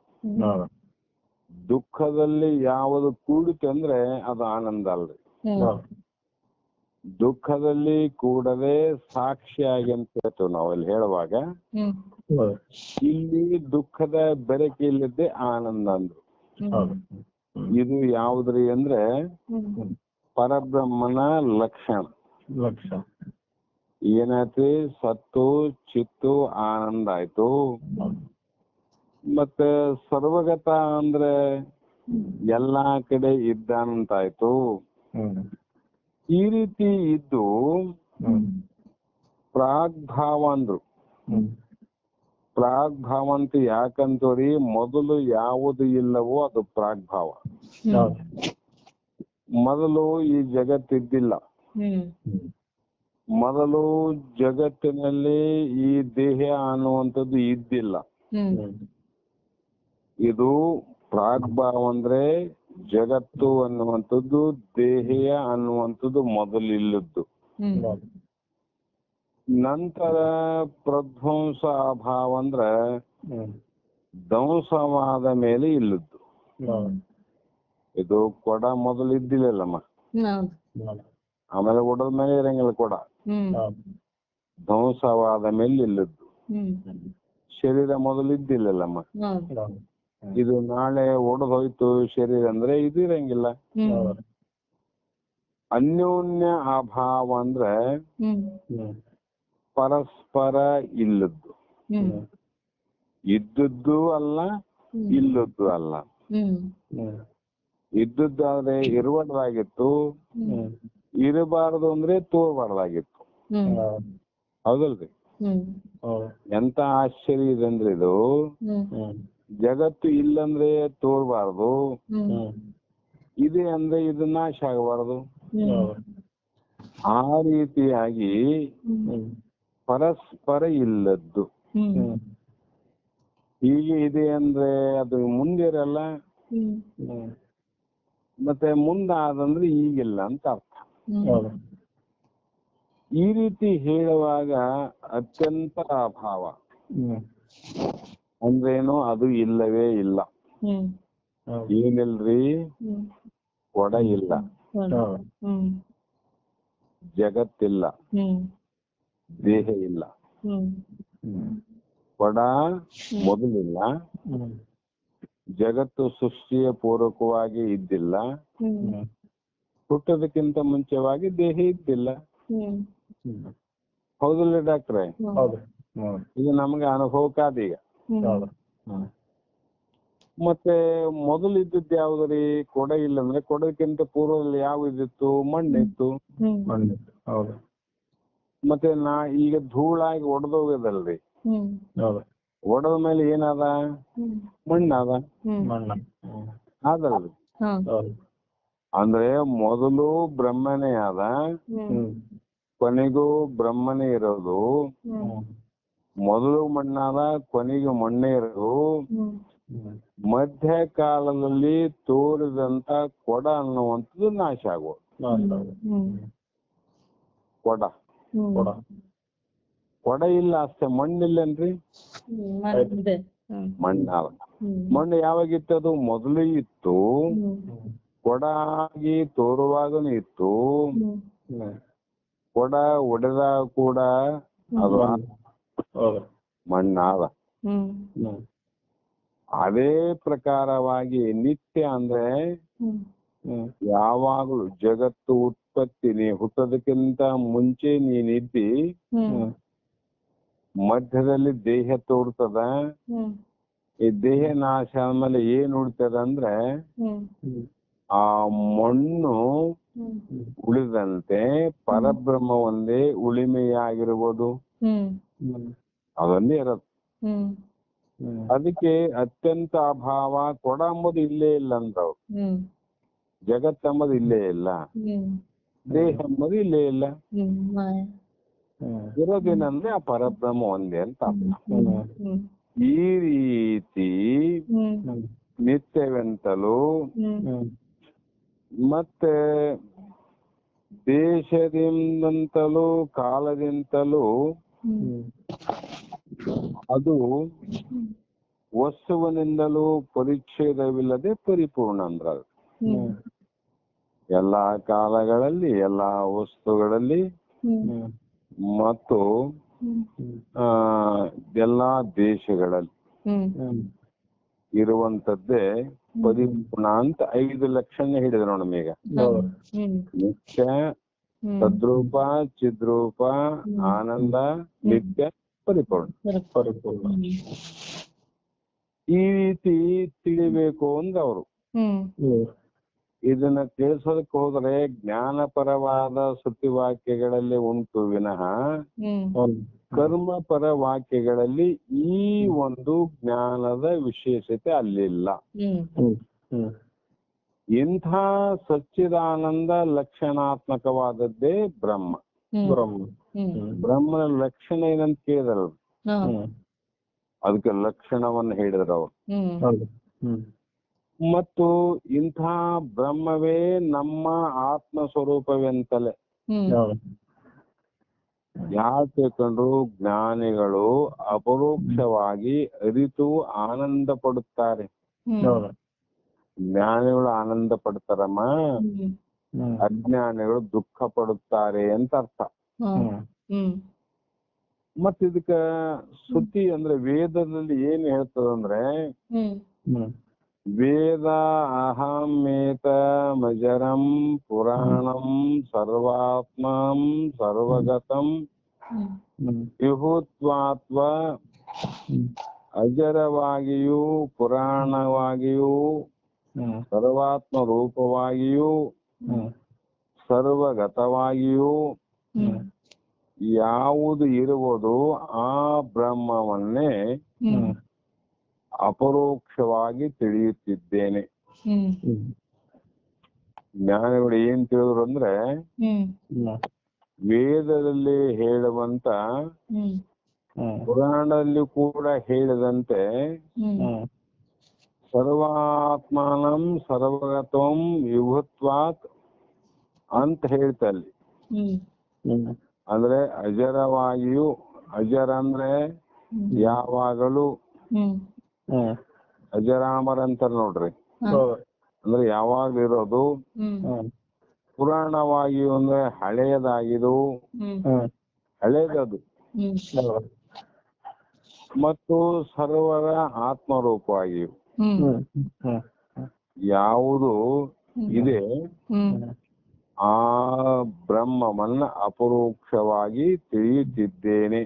ದುಃಖದಲ್ಲಿ ಯಾವುದು ಕೂಡಿತು ಅಂದ್ರೆ ಅದು ಆನಂದ ಅಲ್ರಿ. ದುಃಖದಲ್ಲಿ ಕೂಡದೆ ಸಾಕ್ಷಿಯಾಗಿ ಅಂತ ಹೇಳ್ತೇವೆ ನಾವಲ್ಲಿ ಹೇಳುವಾಗ. ಇಲ್ಲಿ ದುಃಖದ ಬೆರಕೆ ಇಲ್ಲದೆ ಆನಂದ ಅಂದ್ರು. ಇದು ಯಾವ್ದ್ರಿ ಅಂದ್ರೆ ಪರಬ್ರಹ್ಮನ ಲಕ್ಷಣ. ಏನಾಯ್ತು? ಸತ್ತು ಚಿತ್ತು ಆನಂದ ಆಯ್ತು. ಮತ್ತೆ ಸರ್ವಗತ ಅಂದ್ರೆ ಎಲ್ಲಾ ಕಡೆ ಇದ್ದಾನಂತಾಯ್ತು. ಈ ರೀತಿ ಇದ್ದು ಪ್ರಾಗ್ಭಾವ ಅಂದ್ರು. ಪ್ರಾಗ್ಭಾವ ಅಂತ ಯಾಕಂತವ್ರಿ, ಮೊದಲು ಯಾವುದು ಇಲ್ಲವೋ ಅದು ಪ್ರಾಗ್ಭಾವ. ಮೊದಲು ಈ ಜಗತ್ತಿದ್ದಿಲ್ಲ. ಮೊದಲು ಜಗತ್ತಿನಲ್ಲಿ ಈ ದೇಹ ಅನ್ನುವಂಥದ್ದು ಇದ್ದಿಲ್ಲ. ಇದು ಪ್ರಾಗ್ಭಾವ ಅಂದ್ರೆ ಜಗತ್ತು ಅನ್ನುವಂಥದ್ದು ದೇಹೀಯ ಅನ್ನುವಂಥದ್ದು ಮೊದಲಿಲ್ಲದ್ದು. ಹ್ಮ್ ನಂತರ ಪ್ರಧ್ವಂಸ ಅಭಾವ ಅಂದ್ರ ಧ್ವಂಸವಾದ ಮೇಲೆ ಇಲ್ಲದ್ದು. ಇದು ಕೊಡ ಮೊದಲು ಇದ್ದಿಲ್ಲಲ್ಲಮ್ಮ, ಹೌದು. ಆಮೇಲೆ ಒಡದ ಮೇಲೆ ಇರಂಗಿಲ್ಲ ಕೊಡ. ಹ್ಮ್ ಧ್ವಂಸವಾದ ಮೇಲೆ ಇಲ್ಲದ್ದು. ಹ್ಮ್ ಶರೀರ ಮೊದಲು ಇದ್ದಿಲ್ಲಲ್ಲಮ್ಮ, ಹೌದು. ಇದು ನಾಳೆ ಒಡೆದು ಹೋಯ್ತು ಶರೀರ ಅಂದ್ರೆ ಇದು ಇರಂಗಿಲ್ಲ. ಹ್ಮ್ ಅನ್ಯೋನ್ಯ ಅಭಾವ ಅಂದ್ರೆ ಹ್ಮ್ ಪರಸ್ಪರ ಇಲ್ಲದ್ದು. ಹ್ಮ್ ಇದ್ದದ್ದು ಅಲ್ಲ, ಇಲ್ಲದ್ದು ಅಲ್ಲ. ಹ್ಮ್ ಇದ್ದದ್ದಾದ್ರೆ ಇರುವದಾಗಿತ್ತು, ಇರಬಾರದು ಅಂದ್ರೆ ತೋರ್ಬಾರ್ದಾಗಿತ್ತು. ಹ್ಮ್ ಹೌದಲ್ರಿ? ಹ್ಮ್ ಎಂತ ಆಶ್ಚರ್ಯ ಇದೆ ಅಂದ್ರೆ ಇದು, ಜಗತ್ತು ಇಲ್ಲಂದ್ರೆ ತೋರ್ಬಾರ್ದು, ಇದೆ ಅಂದ್ರೆ ಇದು ನಾಶ ಆಗಬಾರದು. ಆ ರೀತಿಯಾಗಿ ಪರಸ್ಪರ ಇಲ್ಲದ್ದು. ಹೀಗೆ ಇದೆ ಅಂದ್ರೆ ಅದು ಮುಂದಿರಲ್ಲ, ಮತ್ತೆ ಮುಂದಾದಂದ್ರೆ ಈಗಿಲ್ಲ ಅಂತ ಅರ್ಥ. ಈ ರೀತಿ ಹೇಳುವಾಗ ಅತ್ಯಂತ ಅಭಾವ ಅಂದ್ರೇನು, ಅದು ಇಲ್ಲವೇ ಇಲ್ಲ. ಏನಿಲ್ರಿ, ಕೊಡ ಇಲ್ಲ, ಜಗತ್ತಿಲ್ಲ, ದೇಹ ಇಲ್ಲ. ಕೊಡ ಮೊದಲಿಲ್ಲ, ಜಗತ್ತು ಸೃಷ್ಟಿಯ ಪೂರ್ವಕವಾಗಿ ಇದ್ದಿಲ್ಲ, ಹುಟ್ಟೋದಕ್ಕಿಂತ ಮುಂಚೆವಾಗಿ ದೇಹ ಇದ್ದಿಲ್ಲ. ಹೌದಿಲ್ಲ ಡಾಕ್ಟ್ರೆ? ಇದು ನಮ್ಗೆ ಅನುಭವಕ್ಕಾದೀಗ. ಮತ್ತೆ ಮೊದಲು ಇದ್ದದ್ದು ಯಾವ್ದ್ರಿ? ಕೊಡ ಇಲ್ಲ ಅಂದ್ರೆ ಕೊಡಕ್ಕಿಂತ ಪೂರ್ವದಲ್ಲಿ ಯಾವ ಇದ್ದಿತ್ತು? ಮಣ್ಣಿತ್ತು. ಮತ್ತೆ ಈಗ ಧೂಳಾಗಿ ಒಡೆದೋಗದಲ್ರಿ, ಒಡೆದ ಮೇಲೆ ಏನದ? ಮಣ್ಣದ ಅದಲ್ರಿ. ಅಂದ್ರೆ ಮೊದಲು ಬ್ರಹ್ಮನೇ ಆದ, ಕೊನೆಗೂ ಬ್ರಹ್ಮನೇ ಇರೋದು. ಮೊದಲು ಮಣ್ಣಾದ, ಕೊನೆಗೂ ಮಣ್ಣೇ ಇರೋದು. ಮಧ್ಯ ಕಾಲದಲ್ಲಿ ತೋರಿದಂತ ಕೊಡ ಅನ್ನುವಂಥದ್ದು ನಾಶ ಆಗೋದು. ಕೊಡ ಇಲ್ಲ ಅಷ್ಟೇ, ಮಣ್ಣಿಲ್ಲನ್ರಿ? ಮಣ್ಣಾದ. ಮಣ್ಣು ಯಾವಾಗಿತ್ತದು? ಮೊದಲು ಇತ್ತು, ಕೊಡ ಆಗಿ ತೋರುವಾಗನು ಇತ್ತು. ಕೊಡ ಒಡೆದ ಕೂಡ ಅದು ಮಣ್ಣಾದ. ಅದೇ ಪ್ರಕಾರವಾಗಿ ನಿತ್ಯ ಅಂದ್ರೆ ಯಾವಾಗಲೂ ಜಗತ್ತು ಉತ್ಪತ್ತಿ, ನೀ ಹುಟ್ಟೋದಕ್ಕಿಂತ ಮುಂಚೆ ನೀನಿದ್ದಿ, ಮಧ್ಯದಲ್ಲಿ ದೇಹ ತೋರ್ತದ. ಈ ದೇಹ ನಾಶ ಆದ್ಮೇಲೆ ಏನ್ ಉಳಿತದ ಅಂದ್ರೆ ಆ ಮಣ್ಣು ಉಳಿದಂತೆ ಪರಬ್ರಹ್ಮ ಒಂದೇ ಉಳಿಮೆಯಾಗಿರುವುದು, ಅದನ್ನೇ ಇರೋದು. ಅದಕ್ಕೆ ಅತ್ಯಂತ ಅಭಾವ. ಕೊಡ ಅಂಬುದು ಇಲ್ಲೇ ಇಲ್ಲ ಅಂದವ್ರು, ಜಗತ್ತಂಬುದು ಇಲ್ಲೇ ಇಲ್ಲ, ದೇಹ ಎಂಬುದು ಇಲ್ಲೇ ಇಲ್ಲ. ಇರೋದೇನಂದ್ರೆ ಆ ಪರಬ್ರಹ್ಮ ಒಂದೇ ಅಂತ ಅರ್ಥ. ಈ ರೀತಿ ನಿತ್ಯವೆಂತಲೂ ಮತ್ತೆ ದೇಶದಿಂದಲೂ ಕಾಲದಿಂದಲೂ ಅದು ವಸ್ತುವಿನಿಂದಲೂ ಪರಿಚ್ಛೇದವಿಲ್ಲದೆ ಪರಿಪೂರ್ಣ ಅಂದ್ರ, ಎಲ್ಲಾ ಕಾಲಗಳಲ್ಲಿ, ಎಲ್ಲಾ ವಸ್ತುಗಳಲ್ಲಿ ಮತ್ತು ಎಲ್ಲಾ ದೇಶಗಳಲ್ಲಿ ಇರುವಂತದ್ದೇ ಪರಿಪೂರ್ಣ ಅಂತ 5 ಲಕ್ಷಣ ಹಿಡಿದ್ರು ನೋಡಮ್ಮ. ಈಗ ನಿತ್ಯ, ತದ್ರೂಪ, ಚಿದ್ರೂಪ, ಆನಂದ, ನಿತ್ಯ, ಪರಿಪೂರ್ಣ. ಈ ರೀತಿ ತಿಳಿಬೇಕು ಅಂದವರು. ಇದನ್ನ ತಿಳಿಸೋದಕ್ಕೆ ಹೋದ್ರೆ ಜ್ಞಾನಪರವಾದ ಶ್ರುತಿವಾಕ್ಯಗಳಲ್ಲಿ ಉಂಟು ವಿನಃ ಕರ್ಮಪರ ವಾಕ್ಯಗಳಲ್ಲಿ ಈ ಒಂದು ಜ್ಞಾನದ ವಿಶೇಷತೆ ಅಲ್ಲಿಲ್ಲ. ಇಂಥ ಸಚ್ಚಿದಾನಂದ ಲಕ್ಷಣಾತ್ಮಕವಾದದ್ದೇ ಬ್ರಹ್ಮ. ಬ್ರಹ್ಮನ ಲಕ್ಷಣ ಏನಂತ ಕೇಳಿದ್ರು, ಅದಕ್ಕೆ ಲಕ್ಷಣವನ್ನು ಹೇಳಿದ್ರು ಅವರು. ಮತ್ತು ಇಂಥ ಬ್ರಹ್ಮವೇ ನಮ್ಮ ಆತ್ಮ ಸ್ವರೂಪವೆಂತಲೇ. ಹೌದು. ಯಾಕೆ ಕಂಡ್ರು ಜ್ಞಾನಿಗಳು ಅಪರೋಕ್ಷವಾಗಿ ಅರಿತು ಆನಂದ ಪಡುತ್ತಾರೆ. ಹೌದು. ಜ್ಞಾನಿಗಳು ಆನಂದ ಪಡ್ತಾರಮ್ಮ, ಅಜ್ಞಾನಿಗಳು ದುಃಖ ಪಡುತ್ತಾರೆ ಅಂತ ಅರ್ಥ. ಮತ್ ಇದಕ್ಕ ಶ್ರುತಿ ಅಂದ್ರೆ ವೇದದಲ್ಲಿ ಏನ್ ಹೇಳ್ತದಂದ್ರೆ, ವೇದ ಅಹಮೇತ ಮಜರಂ ಪುರಾಣಂ ಸರ್ವಾತ್ಮಂ ಸರ್ವಗತಂ ವಿಭೂತ್ವಾತ್ವ, ಅಜರವಾಗಿಯೂ ಪುರಾಣವಾಗಿಯೂ ಸರ್ವಾತ್ಮ ರೂಪವಾಗಿಯೂ ಸರ್ವಗತವಾಗಿಯೂ ಯಾವುದು ಇರುವುದು ಆ ಬ್ರಹ್ಮವನ್ನೇ ಅಪರೋಕ್ಷವಾಗಿ ತಿಳಿಯುತ್ತಿದ್ದೇನೆ. ಜ್ಞಾನಿಗಳು ಏನ್ ತಿಳಿದ್ರು ಅಂದ್ರೆ, ವೇದದಲ್ಲಿ ಹೇಳುವಂತ ಪುರಾಣದಲ್ಲಿ ಕೂಡ ಹೇಳಿದಂತೆ ಸರ್ವಾತ್ಮಾನಂ ಸರ್ವಗತಂ ವಿಭುತ್ವಾತ್ ಅಂತ ಹೇಳ್ತಲ್ಲಿ. ಅಂದ್ರೆ ಅಜರವಾಗಿಯೂ, ಅಜರ ಅಂದ್ರೆ ಯಾವಾಗಲೂ, ಅಜರಾಮರ್ ಅಂತಾರ ನೋಡ್ರಿ, ಅಂದ್ರೆ ಯಾವಾಗ್ಲೂ ಇರೋದು. ಪುರಾಣವಾಗಿಯೂ ಅಂದ್ರೆ ಹಳೆಯದಾಗಿದು, ಹಳೇದದು. ಮತ್ತು ಸರ್ವರ ಆತ್ಮರೂಪವಾಗಿಯೂ ಯಾವುದು ಇದೆ ಆ ಬ್ರಹ್ಮವನ್ನ ಅಪರೋಕ್ಷವಾಗಿ ತಿಳಿಯುತ್ತಿದ್ದೇನೆ.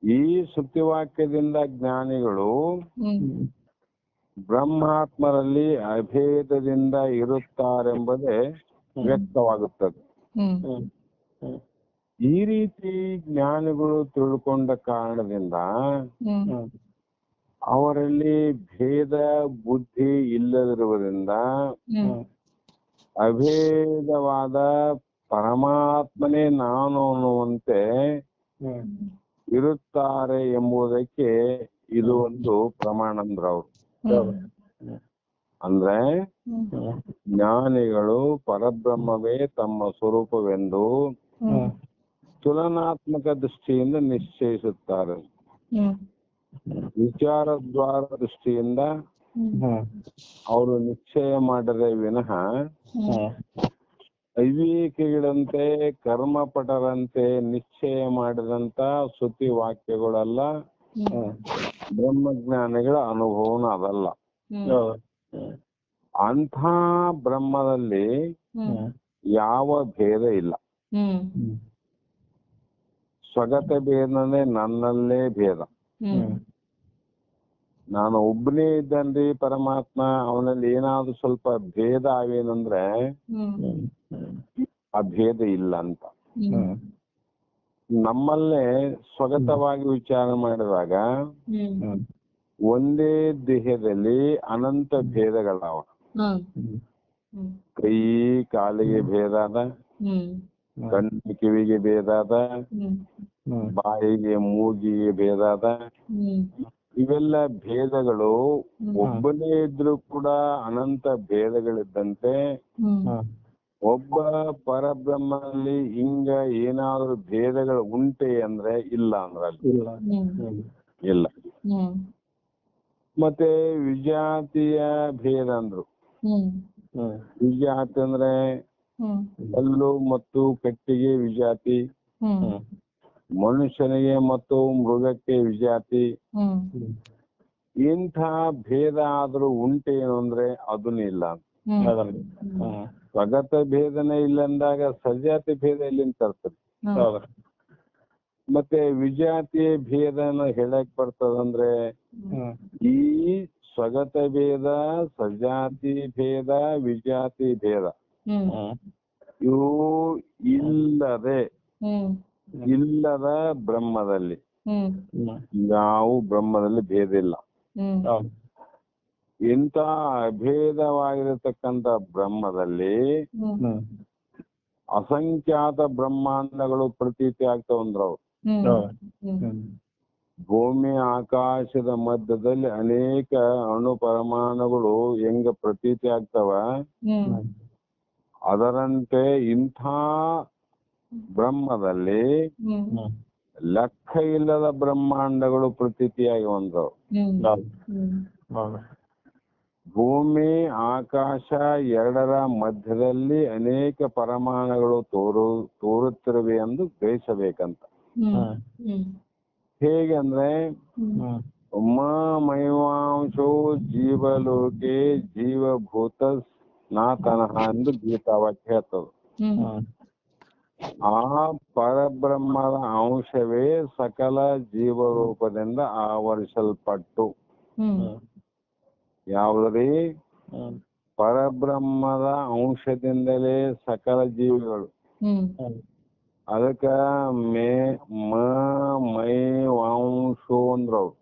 ಈ ಶ್ರುತಿವಾಕ್ಯದಿಂದ ಜ್ಞಾನಿಗಳು ಬ್ರಹ್ಮಾತ್ಮರಲ್ಲಿ ಅಭೇದದಿಂದ ಇರುತ್ತಾರೆಂಬುದೇ ವ್ಯಕ್ತವಾಗುತ್ತದೆ. ಈ ರೀತಿ ಜ್ಞಾನಿಗಳು ತಿಳ್ಕೊಂಡ ಕಾರಣದಿಂದ ಅವರಲ್ಲಿ ಭೇದ ಬುದ್ಧಿ ಇಲ್ಲದಿರುವುದರಿಂದ ಅಭೇದವಾದ ಪರಮಾತ್ಮನೇ ನಾನು ಅನ್ನುವಂತೆ ಇರುತ್ತಾರೆ ಎಂಬುದಕ್ಕೆ ಇದು ಒಂದು ಪ್ರಮಾಣ ಅಂದ್ರ ಅವ್ರು. ಅಂದ್ರೆ ಜ್ಞಾನಿಗಳು ಪರಬ್ರಹ್ಮವೇ ತಮ್ಮ ಸ್ವರೂಪವೆಂದು ತುಲನಾತ್ಮಕ ದೃಷ್ಟಿಯಿಂದ ನಿಶ್ಚಯಿಸುತ್ತಾರೆ. ವಿಚಾರದ್ವಾರ ದೃಷ್ಟಿಯಿಂದ ಅವರು ನಿಶ್ಚಯ ಮಾಡದೆ ವಿನಃ ಅವಿವೇಕಿಗಳಂತೆ ಕರ್ಮಪಟರಂತೆ ನಿಶ್ಚಯ ಮಾಡಿದಂತ ಶ್ರುತಿ ವಾಕ್ಯಗಳೆಲ್ಲ ಬ್ರಹ್ಮಜ್ಞಾನಿಗಳ ಅನುಭವನ ಅದಲ್ಲ. ಅಂಥ ಬ್ರಹ್ಮದಲ್ಲಿ ಯಾವ ಭೇದ ಇಲ್ಲ. ಸ್ವಗತ ಭೇದನೇ ನನ್ನಲ್ಲೇ ಭೇದ. ನಾನು ಒಬ್ಬನೇ ಇದ್ದನ್ರಿ ಪರಮಾತ್ಮ, ಅವನಲ್ಲಿ ಏನಾದ್ರು ಸ್ವಲ್ಪ ಭೇದ ಆವೇನಂದ್ರೆ ಆ ಭೇದ ಇಲ್ಲ ಅಂತ. ನಮ್ಮಲ್ಲೇ ಸ್ವಗತವಾಗಿ ವಿಚಾರ ಮಾಡಿದಾಗ ಒಂದೇ ದೇಹದಲ್ಲಿ ಅನಂತ ಭೇದಗಳವ. ಕೈ ಕಾಲಿಗೆ ಭೇದ ಅದ, ಕಣ್ಣು ಕಿವಿಗೆ ಭೇದ ಅದ, ಬಾಯಿಗೆ ಮೂಗಿಗೆ ಭೇದ ಅದ. ಇವೆಲ್ಲ ಭೇದಗಳು ಒಬ್ಬನೇ ಇದ್ರೂ ಕೂಡ ಅನಂತ ಭೇದಗಳಿದ್ದಂತೆ ಒಬ್ಬ ಪರಬ್ರಹ್ಮನಲ್ಲಿ ಹಿಂಗ ಏನಾದ್ರು ಭೇದಗಳು ಉಂಟೆ ಅಂದ್ರೆ ಇಲ್ಲ ಅಂದ್ರಲ್ಲಿ ಇಲ್ಲ. ಮತ್ತೆ ವಿಜಾತಿಯ ಭೇದ ಅಂದ್ರು. ವಿಜಾತಿ ಅಂದ್ರೆ ಕಲ್ಲು ಮತ್ತು ಕಟ್ಟಿಗೆ ವಿಜಾತಿ, ಮನುಷ್ಯನಿಗೆ ಮತ್ತು ಮೃಗಕ್ಕೆ ವಿಜಾತಿ. ಇಂಥ ಭೇದ ಆದ್ರೂ ಉಂಟೇನು ಅಂದ್ರೆ ಅದನ್ನ ಇಲ್ಲ. ಸ್ವಗತ ಭೇದನೆ ಇಲ್ಲ ಅಂದಾಗ ಸಜಾತಿ ಭೇದ ಎಲ್ಲಿಂದ ತರ್ತದೆ? ಮತ್ತೆ ವಿಜಾತಿ ಭೇದನ ಹೇಳಕ್ ಬರ್ತದಂದ್ರೆ ಈ ಸ್ವಗತ ಭೇದ, ಸಜಾತಿ ಭೇದ, ವಿಜಾತಿ ಭೇದ ಇವು ಇಲ್ಲದ ಬ್ರಹ್ಮದಲ್ಲಿ ಯಾವ ಬ್ರಹ್ಮದಲ್ಲಿ ಭೇದ ಇಲ್ಲ. ಇಂಥ ಅಭೇದವಾಗಿರತಕ್ಕಂತ ಬ್ರಹ್ಮದಲ್ಲಿ ಅಸಂಖ್ಯಾತ ಬ್ರಹ್ಮಾಂಡಗಳು ಪ್ರತೀತಿ ಆಗ್ತಾವಂದ್ರವ್ರು. ಭೂಮಿ ಆಕಾಶದ ಮಧ್ಯದಲ್ಲಿ ಅನೇಕ ಅಣು ಪರಮಾಣುಗಳು ಹೆಂಗ ಪ್ರತೀತಿ ಆಗ್ತಾವ, ಅದರಂತೆ ಇಂಥ ಬ್ರಹ್ಮದಲ್ಲಿ ಲೆಕ್ಕ ಇಲ್ಲದ ಬ್ರಹ್ಮಾಂಡಗಳು ಪ್ರತೀತಿಯಾಗಿ ಬಂದವು. ಭೂಮಿ ಆಕಾಶ ಎರಡರ ಮಧ್ಯದಲ್ಲಿ ಅನೇಕ ಪರಮಾಣುಗಳು ತೋರುತ್ತಿರುವೆ ಎಂದು ಗ್ರಹಿಸಬೇಕಂತ. ಹೇಗೆ ಅಂದ್ರೆ ಮೈವಾಂಶೋ ಜೀವಲೋಕೆ ಜೀವಭೂತ ನಾತನಃ ಎಂದು ಗೀತಾವಾಕ್ಯ ಹೇಳ್ತದೆ. ಆ ಪರಬ್ರಹ್ಮದ ಅಂಶವೇ ಸಕಲ ಜೀವರೂಪದಿಂದ ಆವರಿಸಲ್ಪಟ್ಟು, ಯಾವುದ್ರಿ ಪರಬ್ರಹ್ಮದ ಅಂಶದಿಂದಲೇ ಸಕಲ ಜೀವಿಗಳು. ಅದಕ್ಕ ಮೈ ವಾಂಶೋ ಅಂದ್ರವ್ರು.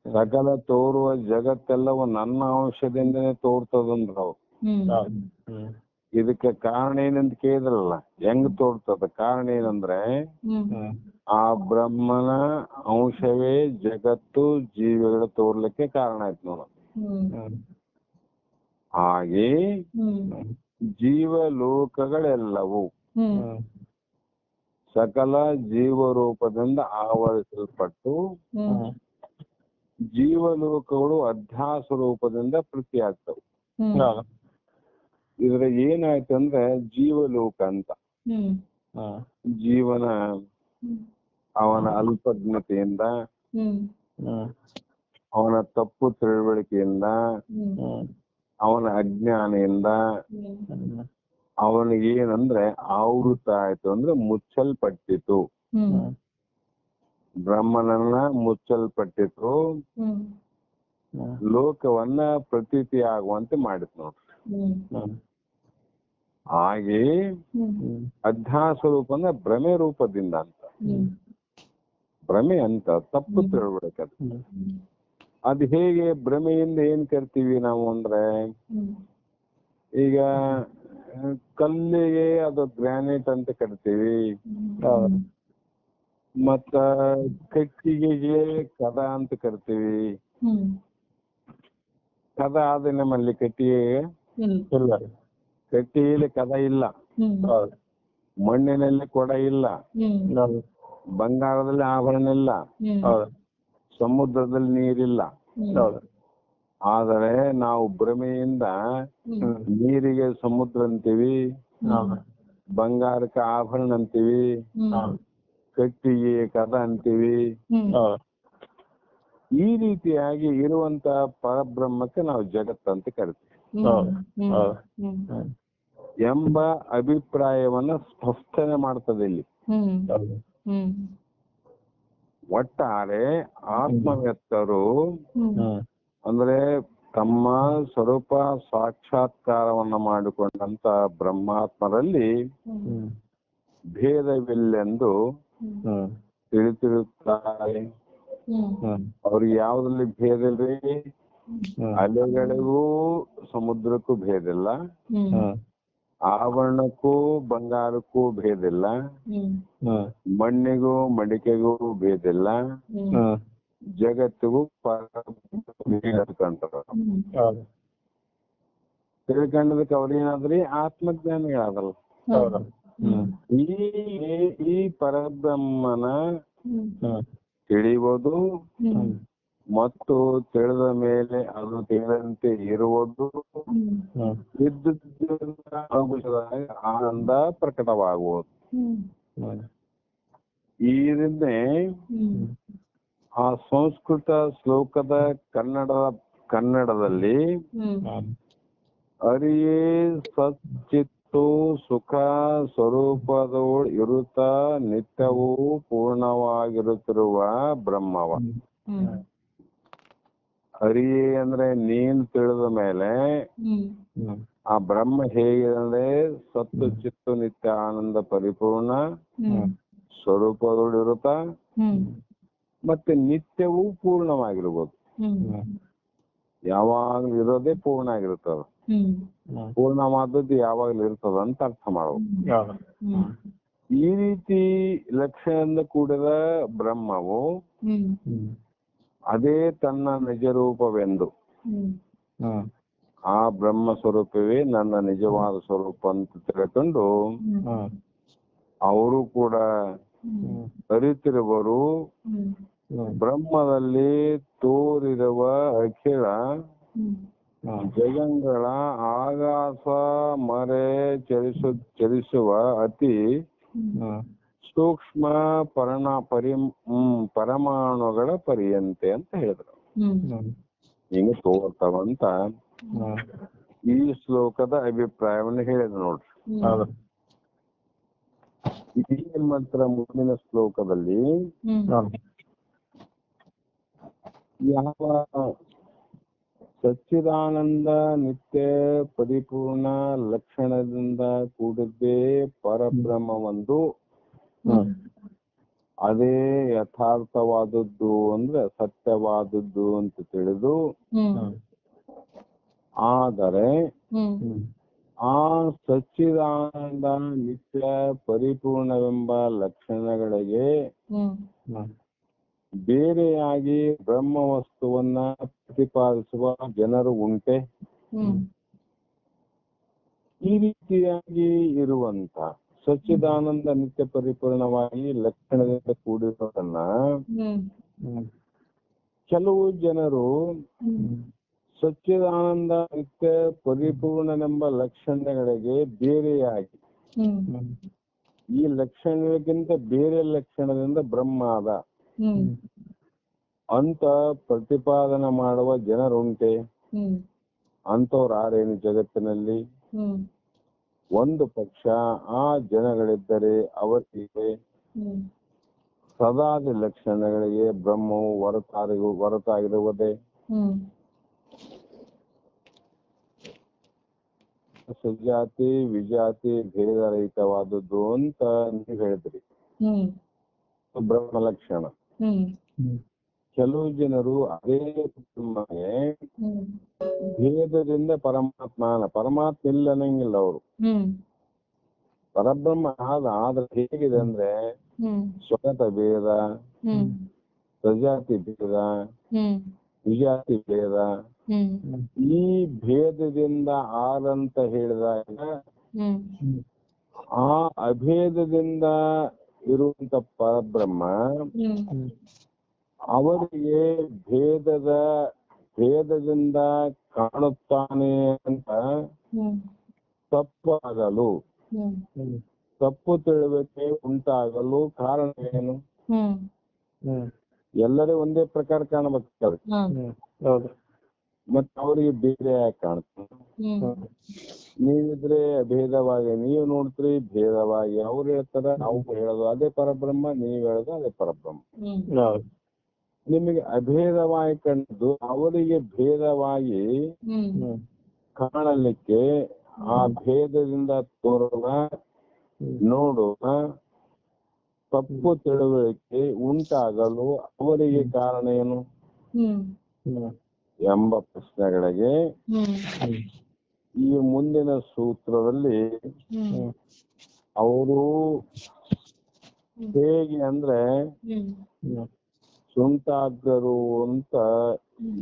ಸಕಲ ತೋರುವ ಜಗತ್ತೆಲ್ಲವೂ ನನ್ನ ಅಂಶದಿಂದನೇ ತೋರ್ತದಂದ್ರವ್ರು. ಇದಕ್ಕೆ ಕಾರಣ ಏನಂತ ಕೇಳಿದ್ರಲ್ಲ, ಹೆಂಗ್ ತೋರ್ತದ? ಕಾರಣ ಏನಂದ್ರೆ ಆ ಬ್ರಹ್ಮನ ಅಂಶವೇ ಜಗತ್ತು ಜೀವಿಗಳು ತೋರ್ಲಿಕ್ಕೆ ಕಾರಣ ಆಯ್ತು ನೋಡ. ಹಾಗೆ ಜೀವಲೋಕಗಳೆಲ್ಲವೂ ಸಕಲ ಜೀವರೂಪದಿಂದ ಆವರಿಸಲ್ಪಟ್ಟು ಜೀವಲೋಕಗಳು ಅಧ್ಯಾಸ ರೂಪದಿಂದ ಪ್ರತಿಯಾಗ್ತವೆ. ಇದ್ರ ಏನಾಯ್ತಂದ್ರೆ ಜೀವಲೋಕ ಅಂತ ಜೀವನ ಅವನ ಅಲ್ಪಜ್ಞತೆಯಿಂದ, ಅವನ ತಪ್ಪು ತಿಳುವಳಿಕೆಯಿಂದ, ಅವನ ಅಜ್ಞಾನೆಯಿಂದ ಅವನಿಗೆ ಏನಂದ್ರೆ ಆವೃತ ಆಯ್ತು ಅಂದ್ರೆ ಮುಚ್ಚಲ್ಪಟ್ಟಿತು. ಬ್ರಹ್ಮನನ್ನ ಮುಚ್ಚಲ್ಪಟ್ಟಿತು, ಲೋಕವನ್ನ ಪ್ರತೀತಿ ಆಗುವಂತೆ ಮಾಡಿತು ನೋಡ್ರಿ. ಹಾಗೆ ಅಧ್ಯಾಸ ರೂಪ ಅಂದ್ರೆ ಭ್ರಮೆ ರೂಪದಿಂದ ಅಂತ. ಭ್ರಮೆ ಅಂತ ತಪ್ಪು ತಿಳುವಳಿಕೆ. ಅದು ಹೇಗೆ ಭ್ರಮೆಯಿಂದ ಏನ್ ಕರಿತೀವಿ ನಾವು ಅಂದ್ರೆ, ಈಗ ಕಲ್ಲಿಗೆ ಅದು ಗ್ರಾನೈಟ್ ಅಂತ ಕರಿತೀವಿ, ಮತ್ತ ಕಟ್ಟಿಗೆಗೆ ಕದ ಅಂತ ಕರಿತೀವಿ. ಕದ ಆದ ನಮ್ಮಲ್ಲಿ ಕಟ್ಟಿಗೆಗೆ ಕಟ್ಟಿಗೆಯಲ್ಲಿ ಕದ ಇಲ್ಲ, ಮಣ್ಣಿನಲ್ಲಿ ಕೊಡ ಇಲ್ಲ, ಬಂಗಾರದಲ್ಲಿ ಆಭರಣ ಇಲ್ಲ, ಸಮುದ್ರದಲ್ಲಿ ನೀರಿಲ್ಲ. ಆದರೆ ನಾವು ಭ್ರಮೆಯಿಂದ ನೀರಿಗೆ ಸಮುದ್ರ ಅಂತೀವಿ, ಬಂಗಾರಕ್ಕೆ ಆಭರಣ ಅಂತೀವಿ, ಕಟ್ಟಿಗೆ ಕದ ಅಂತೀವಿ. ಈ ರೀತಿಯಾಗಿ ಇರುವಂತ ಪರಬ್ರಹ್ಮಕ್ಕೆ ನಾವು ಜಗತ್ತಂತ ಕರಿತೀವಿ ಎಂಬ ಅಭಿಪ್ರಾಯವನ್ನ ಸ್ಪಷ್ಟನೆ ಮಾಡ್ತದೆ ಇಲ್ಲಿ. ಒಟ್ಟಾರೆ ಆತ್ಮವೇತ್ತರು ಅಂದ್ರೆ ತಮ್ಮ ಸ್ವರೂಪ ಸಾಕ್ಷಾತ್ಕಾರವನ್ನ ಮಾಡಿಕೊಂಡಂತ ಬ್ರಹ್ಮಾತ್ಮರಲ್ಲಿ ಭೇದವಿಲ್ಲೆಂದು ತಿಳಿತಿರುತ್ತಾರೆ. ಅವ್ರಿಗೆ ಯಾವ್ದ್ರಲ್ಲಿ ಭೇದ ಇಲ್ರಿ? ಅಲೆಗಳಿಗೂ ಸಮುದ್ರಕ್ಕೂ ಭೇದ ಇಲ್ಲ, ಆಭರಣಕ್ಕೂ ಬಂಗಾರಕ್ಕೂ ಭೇದ ಇಲ್ಲ, ಮಣ್ಣಿಗೂ ಮಡಿಕೆಗೂ ಭೇದ ಇಲ್ಲ, ಜಗತ್ತಿಗೂ ತಿಳ್ಕೊಂಡದಕ್ಕೆ ಅವ್ರೇನಾದ್ರಿ ಆತ್ಮಜ್ಞಾನಿಗಳಾದಲ್ಲ. ಈ ಪರಬ್ರಹ್ಮನ ತಿಳಿಯುವುದು ಮತ್ತು ತಿಳಿದ ಮೇಲೆ ಅದು ತಿಳಿದಂತೆ ಇರುವುದು, ಆನಂದ ಪ್ರಕಟವಾಗುವುದು. ಇದನ್ನೇ ಆ ಸಂಸ್ಕೃತ ಶ್ಲೋಕದ ಕನ್ನಡದಲ್ಲಿ ಅರಿಯೇ ಸಚ್ಚಿತ್ತು ಸುಖ ಸ್ವರೂಪದೋಳ್ ಇರುತ್ತ ನಿತ್ಯವೂ ಪೂರ್ಣವಾಗಿರುತ್ತಿರುವ ಬ್ರಹ್ಮವ. ಅರಿಯೇ ಅಂದ್ರೆ ನೀನ್ ತಿಳಿದ ಮೇಲೆ ಆ ಬ್ರಹ್ಮ ಹೇಗೆ ಅಂದ್ರೆ ಸತ್ತು ಚಿತ್ತು ನಿತ್ಯ ಆನಂದ ಪರಿಪೂರ್ಣ ಸ್ವರೂಪದೋಳಿರುತ್ತ ಮತ್ತೆ ನಿತ್ಯವೂ ಪೂರ್ಣವಾಗಿರ್ಬೋದು. ಯಾವಾಗ್ಲೂ ಇರೋದೇ ಪೂರ್ಣ ಆಗಿರ್ತದ. ಪೂರ್ಣವಾದದ್ದು ಯಾವಾಗ್ಲೂ ಇರ್ತದ ಅಂತ ಅರ್ಥ ಮಾಡ್ಬೇಕು. ಈ ರೀತಿ ಲಕ್ಷಣದಿಂದ ಕೂಡಿದ ಬ್ರಹ್ಮವು ಅದೇ ತನ್ನ ನಿಜ ರೂಪವೆಂದು, ಆ ಬ್ರಹ್ಮ ಸ್ವರೂಪವೇ ನನ್ನ ನಿಜವಾದ ಸ್ವರೂಪ ಅಂತ ತಿಳ್ಕೊಂಡು ಅವರು ಕೂಡ ಅರಿತಿರುವರು. ಬ್ರಹ್ಮದಲ್ಲಿ ತೋರಿರುವ ಅಖಿಲ ಜಗಂಗಳ ಆಕಾಶ ಮರೆ ಚಲಿಸುವ ಅತಿ ಸೂಕ್ಷ್ಮ ಪರಮಾಣುಗಳ ಪರ್ಯಂತೆ ಅಂತ ಹೇಳಿದ್ರು. ಹಿಂಗೆ ತೋರ್ತಾವಂತ ಈ ಶ್ಲೋಕದ ಅಭಿಪ್ರಾಯವನ್ನು ಹೇಳಿದ್ರು ನೋಡ್ರಿ. ಈ ಮಾತ್ರ ಮುಂದಿನ ಶ್ಲೋಕದಲ್ಲಿ ಯಾವ ಸಚ್ಚಿದಾನಂದ ನಿತ್ಯ ಪರಿಪೂರ್ಣ ಲಕ್ಷಣದಿಂದ ಕೂಡಿದ್ದೇ ಪರಬ್ರಹ್ಮವೊಂದು, ಅದೇ ಯಥಾರ್ಥವಾದದ್ದು ಅಂದ್ರೆ ಸತ್ಯವಾದದ್ದು ಅಂತ ತಿಳಿದು, ಆದರೆ ಆ ಸಚ್ಚಿದಾನಂದ ನಿತ್ಯ ಪರಿಪೂರ್ಣವೆಂಬ ಲಕ್ಷಣಗಳಿಗೆ ಬೇರೆಯಾಗಿ ಬ್ರಹ್ಮ ವಸ್ತುವನ್ನ ಪ್ರತಿಪಾದಿಸುವ ಜನರು ಉಂಟೆ? ಈ ರೀತಿಯಾಗಿ ಇರುವಂತ ಸಚ್ಚಿದಾನಂದ ನಿತ್ಯ ಪರಿಪೂರ್ಣವಾಗಿ ಲಕ್ಷಣದಿಂದ ಕೂಡಿರೋದನ್ನ ಕೆಲವು ಜನರು ಸಚ್ಚಿದಾನಂದ ನಿತ್ಯ ಪರಿಪೂರ್ಣನೆಂಬ ಲಕ್ಷಣಗಳಿಗೆ ಬೇರೆಯಾಗಿ ಈ ಲಕ್ಷಣಗಳಿಗಿಂತ ಬೇರೆ ಲಕ್ಷಣದಿಂದ ಬ್ರಹ್ಮ ಅದ ಅಂತ ಪ್ರತಿಪಾದನೆ ಮಾಡುವ ಜನರುಂಟೆ? ಅಂತವ್ರು ಯಾರೇನು ಜಗತ್ತಿನಲ್ಲಿ? ಒಂದು ಪಕ್ಷ ಆ ಜನಗಳಿದ್ದರೆ ಅವರಿಗೆ ಸದಾದಿ ಲಕ್ಷಣಗಳಿಗೆ ಬ್ರಹ್ಮವು ಹೊರತಾಗಿರುವುದೇ? ಸಜಾತಿ ವಿಜಾತಿ ಭೇದರಹಿತವಾದದ್ದು ಅಂತ ನೀವು ಹೇಳಿದ್ರಿ, ಬ್ರಹ್ಮ ಲಕ್ಷಣ. ಕೆಲವು ಜನರು ಅದೇ ಬ್ರಹ್ಮಗೆ ಭೇದದಿಂದ ಪರಮಾತ್ಮ ಇಲ್ಲ ಅನ್ನಂಗಿಲ್ಲ. ಅವರು ಪರಬ್ರಹ್ಮ ಆದ್ರೆ ಹೇಗಿದೆ ಅಂದ್ರೆ ಸ್ವಗತ ಭೇದ, ಸಜಾತಿ ಭೇದ, ವಿಜಾತಿ ಭೇದ, ಈ ಭೇದದಿಂದ ಆರಂತ ಹೇಳಿದಾಗ ಆ ಅಭೇದದಿಂದ ಇರುವಂತ ಪರಬ್ರಹ್ಮ ಅವರಿಗೆ ಭೇದದಿಂದ ಕಾಣುತ್ತಾನೆ ಅಂತ ತಪ್ಪಾಗಲು, ತಪ್ಪು ತಿಳುವಳಿಕೆ ಉಂಟಾಗಲು ಕಾರಣ ಏನು? ಎಲ್ಲರೂ ಒಂದೇ ಪ್ರಕಾರ ಕಾಣಬೇಕಾದ್ರೆ ಮತ್ತೆ ಅವರಿಗೆ ಬೇರೆ ಯಾಕೆ ಕಾಣುತ್ತೆ? ನೀವಿದ್ರೆ ಭೇದವಾಗಿ ನೀವು ನೋಡ್ತೀರಿ, ಭೇದವಾಗಿ ಅವ್ರು ಹೇಳ್ತಾರ, ನಾವು ಹೇಳೋದು ಅದೇ ಪರಬ್ರಹ್ಮ, ನೀವ್ ಹೇಳೋದು ಅದೇ ಪರಬ್ರಹ್ಮ. ನಿಮಗೆ ಅಭೇದವಾಗಿ ಕಂಡು ಅವರಿಗೆ ಭೇದವಾಗಿ ಕಾಣಲಿಕ್ಕೆ ಆ ಭೇದದಿಂದ ತೋರುವ ನೋಡುವ ತಪ್ಪು ತಿಳುವಳಿಕೆ ಉಂಟಾಗಲು ಅವರಿಗೆ ಕಾರಣ ಏನು ಎಂಬ ಪ್ರಶ್ನೆಗಳಿಗೆ ಈ ಮುಂದಿನ ಸೂತ್ರದಲ್ಲಿ ಅವರು ಹೇಗೆ ಅಂದ್ರೆ ಸುಂಟಾಗ್ರರು ಅಂತ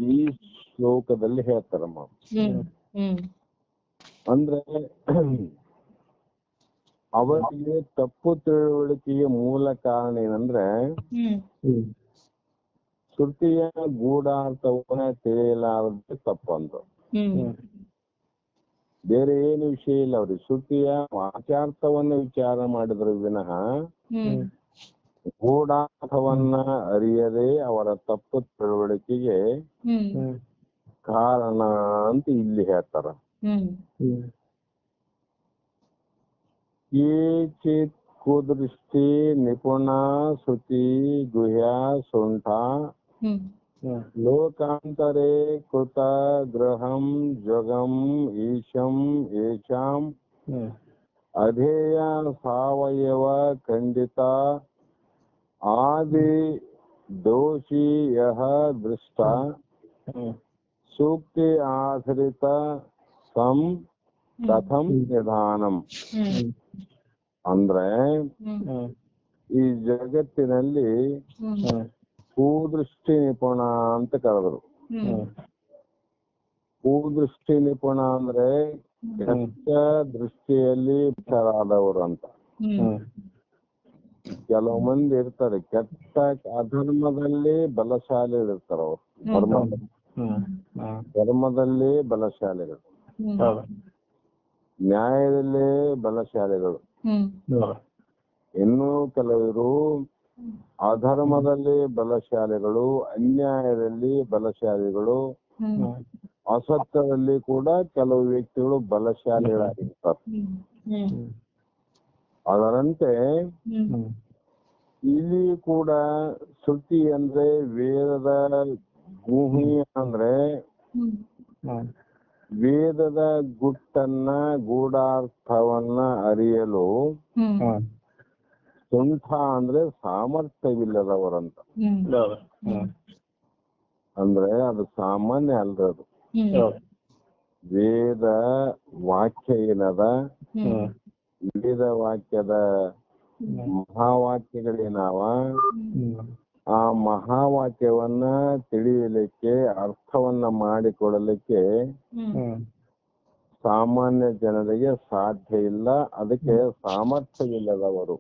ಈ ಶ್ಲೋಕದಲ್ಲಿ ಹೇಳ್ತಾರಮ್ಮ. ಅಂದ್ರೆ ಅವರಿಗೆ ತಪ್ಪು ತಿಳುವಳಿಕೆಗೆ ಮೂಲ ಕಾರಣ ಏನಂದ್ರೆ ಶ್ರುತಿಯ ಗೂಢಾರ್ಥವನ್ನ ತಿಳಿಯಲಾರದೆ ತಪ್ಪಂತ. ಬೇರೆ ಏನು ವಿಷಯ ಇಲ್ಲ ಅವ್ರಿಗೆ, ಶ್ರುತಿಯ ವಾಚಾರ್ಥವನ್ನ ವಿಚಾರ ಮಾಡಿದ್ರು ವಿನಃ ಗೂಢಾರ್ಥವನ್ನ ಅರಿಯದೆ ಅವರ ತಪ್ಪು ತಿಳುವಳಿಕೆಗೆ ಕಾರಣ ಅಂತ ಇಲ್ಲಿ ಹೇಳ್ತಾರ. ಕೇಚಿತ್ ಕುದೃಷ್ಟಿ ನಿಪುಣ ಶ್ರುತಿ ಗುಹ್ಯ ಸುಂಠ ಲೋಕಾಂತರೇ ಕೃತ ಗ್ರಹಂ ಜಗಂ ಈಶಂ ಏಷಾಂ ಅಧೇಯ ಸಾವಯವ ಖಂಡಿತ ಆದಿ ದೋಷಿ ಯಹ ದೃಷ್ಟ ಸೂಕ್ತಿ ಆಧರಿತ ಸಂ ಕಥಂ ನಿಧಾನಂ ಅಂದ್ರೆ ಹ್ಮ್ ಈ ಜಗತ್ತಿನಲ್ಲಿ ಹ್ಮ್ ಭೂದೃಷ್ಟಿ ನಿಪುಣ ಅಂತ ಕರೆದ್ರು. ಹ್ಮ್ ಭೂದೃಷ್ಟಿ ನಿಪುಣ ಅಂದ್ರೆ ಕೆಟ್ಟ ದೃಷ್ಟಿಯಲ್ಲಿ ವಿಚಾರಾದವರು ಅಂತ. ಹ್ಮ್ ಕೆಲವು ಮಂದಿ ಇರ್ತಾರೆ ಕೆಟ್ಟ ಅಧರ್ಮದಲ್ಲಿ ಬಲಶಾಲಿ ಇರ್ತಾರ ಅವರು. ಧರ್ಮದಲ್ಲಿ ಬಲಶಾಲಿಗಳು, ಹೌದು ನ್ಯಾಯದಲ್ಲೇ ಬಲಶಾಲಿಗಳು. ಇನ್ನು ಕೆಲವರು ಅಧರ್ಮದಲ್ಲಿ ಬಲಶಾಲಿಗಳು, ಅನ್ಯಾಯದಲ್ಲಿ ಬಲಶಾಲಿಗಳು, ಅಸತ್ಯದಲ್ಲಿ ಕೂಡ ಕೆಲವು ವ್ಯಕ್ತಿಗಳು ಬಲಶಾಲಿಗಳಾಗಿರ್ತಾರೆ. ಅದರಂತೆ ಇಲ್ಲಿ ಕೂಡ ಶ್ರುತಿ ಅಂದ್ರೆ ವೇದದ ಗುಹಿ ಅಂದ್ರೆ ವೇದದ ಗುಟ್ಟನ್ನ ಗೂಢಾರ್ಥವನ್ನ ಅರಿಯಲು ಸುಂಠ ಅಂದ್ರೆ ಸಾಮರ್ಥ್ಯವಿಲ್ಲದವರಂತ. ಅಂದ್ರೆ ಅದು ಸಾಮಾನ್ಯ ಅಲ್ರದು. ವೇದ ವಾಕ್ಯ ಏನದ, ವೇದ ವಾಕ್ಯದ ಮಹಾವಾಕ್ಯಗಳೇನಾವ, ಆ ಮಹಾವಾಕ್ಯವನ್ನ ತಿಳಿಯಲಿಕ್ಕೆ ಅರ್ಥವನ್ನ ಮಾಡಿಕೊಡಲಿಕ್ಕೆ ಸಾಮಾನ್ಯ ಜನರಿಗೆ ಸಾಧ್ಯ ಇಲ್ಲ. ಅದಕ್ಕೆ ಸಾಮರ್ಥ್ಯವಿಲ್ಲದವರು.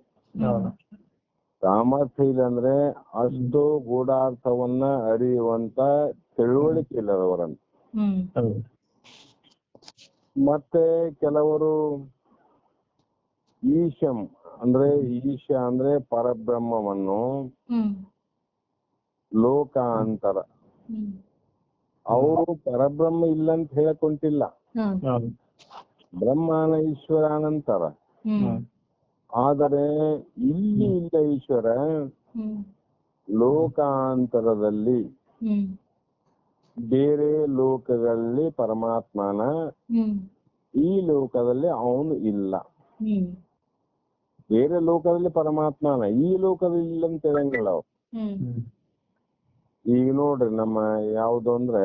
ಸಾಮರ್ಥ್ಯ ಇಲ್ಲ ಅಂದ್ರೆ ಅಷ್ಟು ಗೂಢಾರ್ಥವನ್ನ ಅರಿಯುವಂತ ತಿಳುವಳಿಕೆ ಇಲ್ಲದವರಂತ. ಮತ್ತೆ ಕೆಲವರು ಈಶಂ ಅಂದ್ರೆ ಈಶ ಅಂದ್ರೆ ಪರಬ್ರಹ್ಮವನ್ನು ಲೋಕ ಅಂತಾರ. ಅವರು ಪರಬ್ರಹ್ಮ ಇಲ್ಲ ಅಂತ ಹೇಳಕೊಂತಿಲ್ಲ, ಬ್ರಹ್ಮನ ಈಶ್ವರನಂತಾರ. ಆದರೆ ಇಲ್ಲಿ ಇಲ್ಲ ಈಶ್ವರ, ಲೋಕಾಂತರದಲ್ಲಿ ಬೇರೆ ಲೋಕಗಳಲ್ಲಿ ಪರಮಾತ್ಮನ, ಈ ಲೋಕದಲ್ಲಿ ಅವನು ಇಲ್ಲ. ಬೇರೆ ಲೋಕದಲ್ಲಿ ಪರಮಾತ್ಮನ, ಈ ಲೋಕದಲ್ಲಿ ಇಲ್ಲ ಅಂತ ಹೇಳಂಗಿಲ್ಲ ಅವ್ರು. ಈಗ ನೋಡ್ರಿ ನಮ್ಮ ಯಾವ್ದು ಅಂದ್ರೆ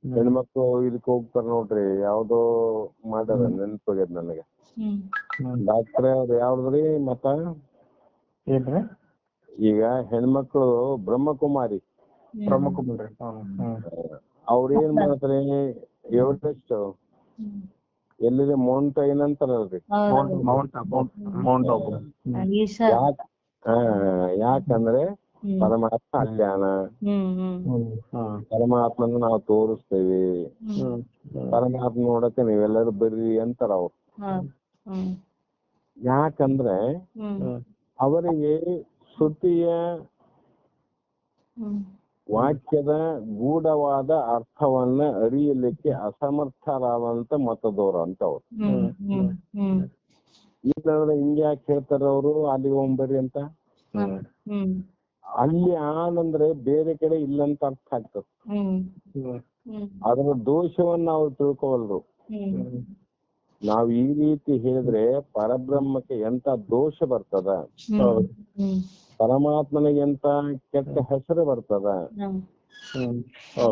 ಹೆಣ್ಮಕ್ಳು ಇದಕ್ ಹೋಗ್ತಾರ ನೋಡ್ರಿ, ಯಾವ್ದೋ ಮಾಡ್ಯಾರ ನೆನ್ಪಾಗ್ಯದ ನನಗೆ. ಡಾಕ್ಟ್ರೇ ಅವ್ರು ಯಾವ್ದ್ರಿ ಮತ್ತ ಏನ್ರಿ ಈಗ ಹೆಣ್ಮಕ್ಳು ಬ್ರಹ್ಮಕುಮಾರಿ ಅವ್ರೇನ್ ಮಾಡ್ತಾರೆ, ಎವರೆಸ್ಟ್ ಎಲ್ಲಿದೆ ಮೌಂಟೈನ್ ಅಂತಾರಲ್ರಿ, ಯಾಕಂದ್ರೆ ಪರಮಾತ್ಮ ಅಲ್ಯಾನ, ಪರಮಾತ್ಮನ ನಾವು ತೋರಿಸ್ತೇವಿ, ಪರಮಾತ್ಮ ನೋಡಕ್ಕೆ ನೀವೆಲ್ಲರೂ ಬರ್ರಿ ಅಂತಾರ ಅವ್ರು. ಯಾಕಂದ್ರೆ ಅವರಿಗೆ ಶ್ರುತಿಯ ವಾಕ್ಯದ ಗೂಢವಾದ ಅರ್ಥವನ್ನ ಅರಿಯಲಿಕ್ಕೆ ಅಸಮರ್ಥರಾದಂತ ಮತದವರು ಅಂತ ಅವ್ರು. ಇಲ್ಲಾಂದ್ರೆ ಹಿಂಗೆ ಯಾಕೆ ಹೇಳ್ತಾರ ಅವರು, ಅಲ್ಲಿ ಹೋಗ್ಬರ್ರಿ ಅಂತ. ಅಲ್ಲಿ ಆನಂದ್ರೆ ಬೇರೆ ಕಡೆ ಇಲ್ಲಂತ ಅರ್ಥ ಆಗ್ತದ. ಅದರ ದೋಷವನ್ನ ನಾವು ತಿಳ್ಕೊವಲ್ರು. ನಾವ್ ಈ ರೀತಿ ಹೇಳಿದ್ರೆ ಪರಬ್ರಹ್ಮಕ್ಕೆ ಎಂತ ದೋಷ ಬರ್ತದ, ಪರಮಾತ್ಮನಿಗೆ ಎಂತ ಕೆಟ್ಟ ಹೆಸರು ಬರ್ತದ.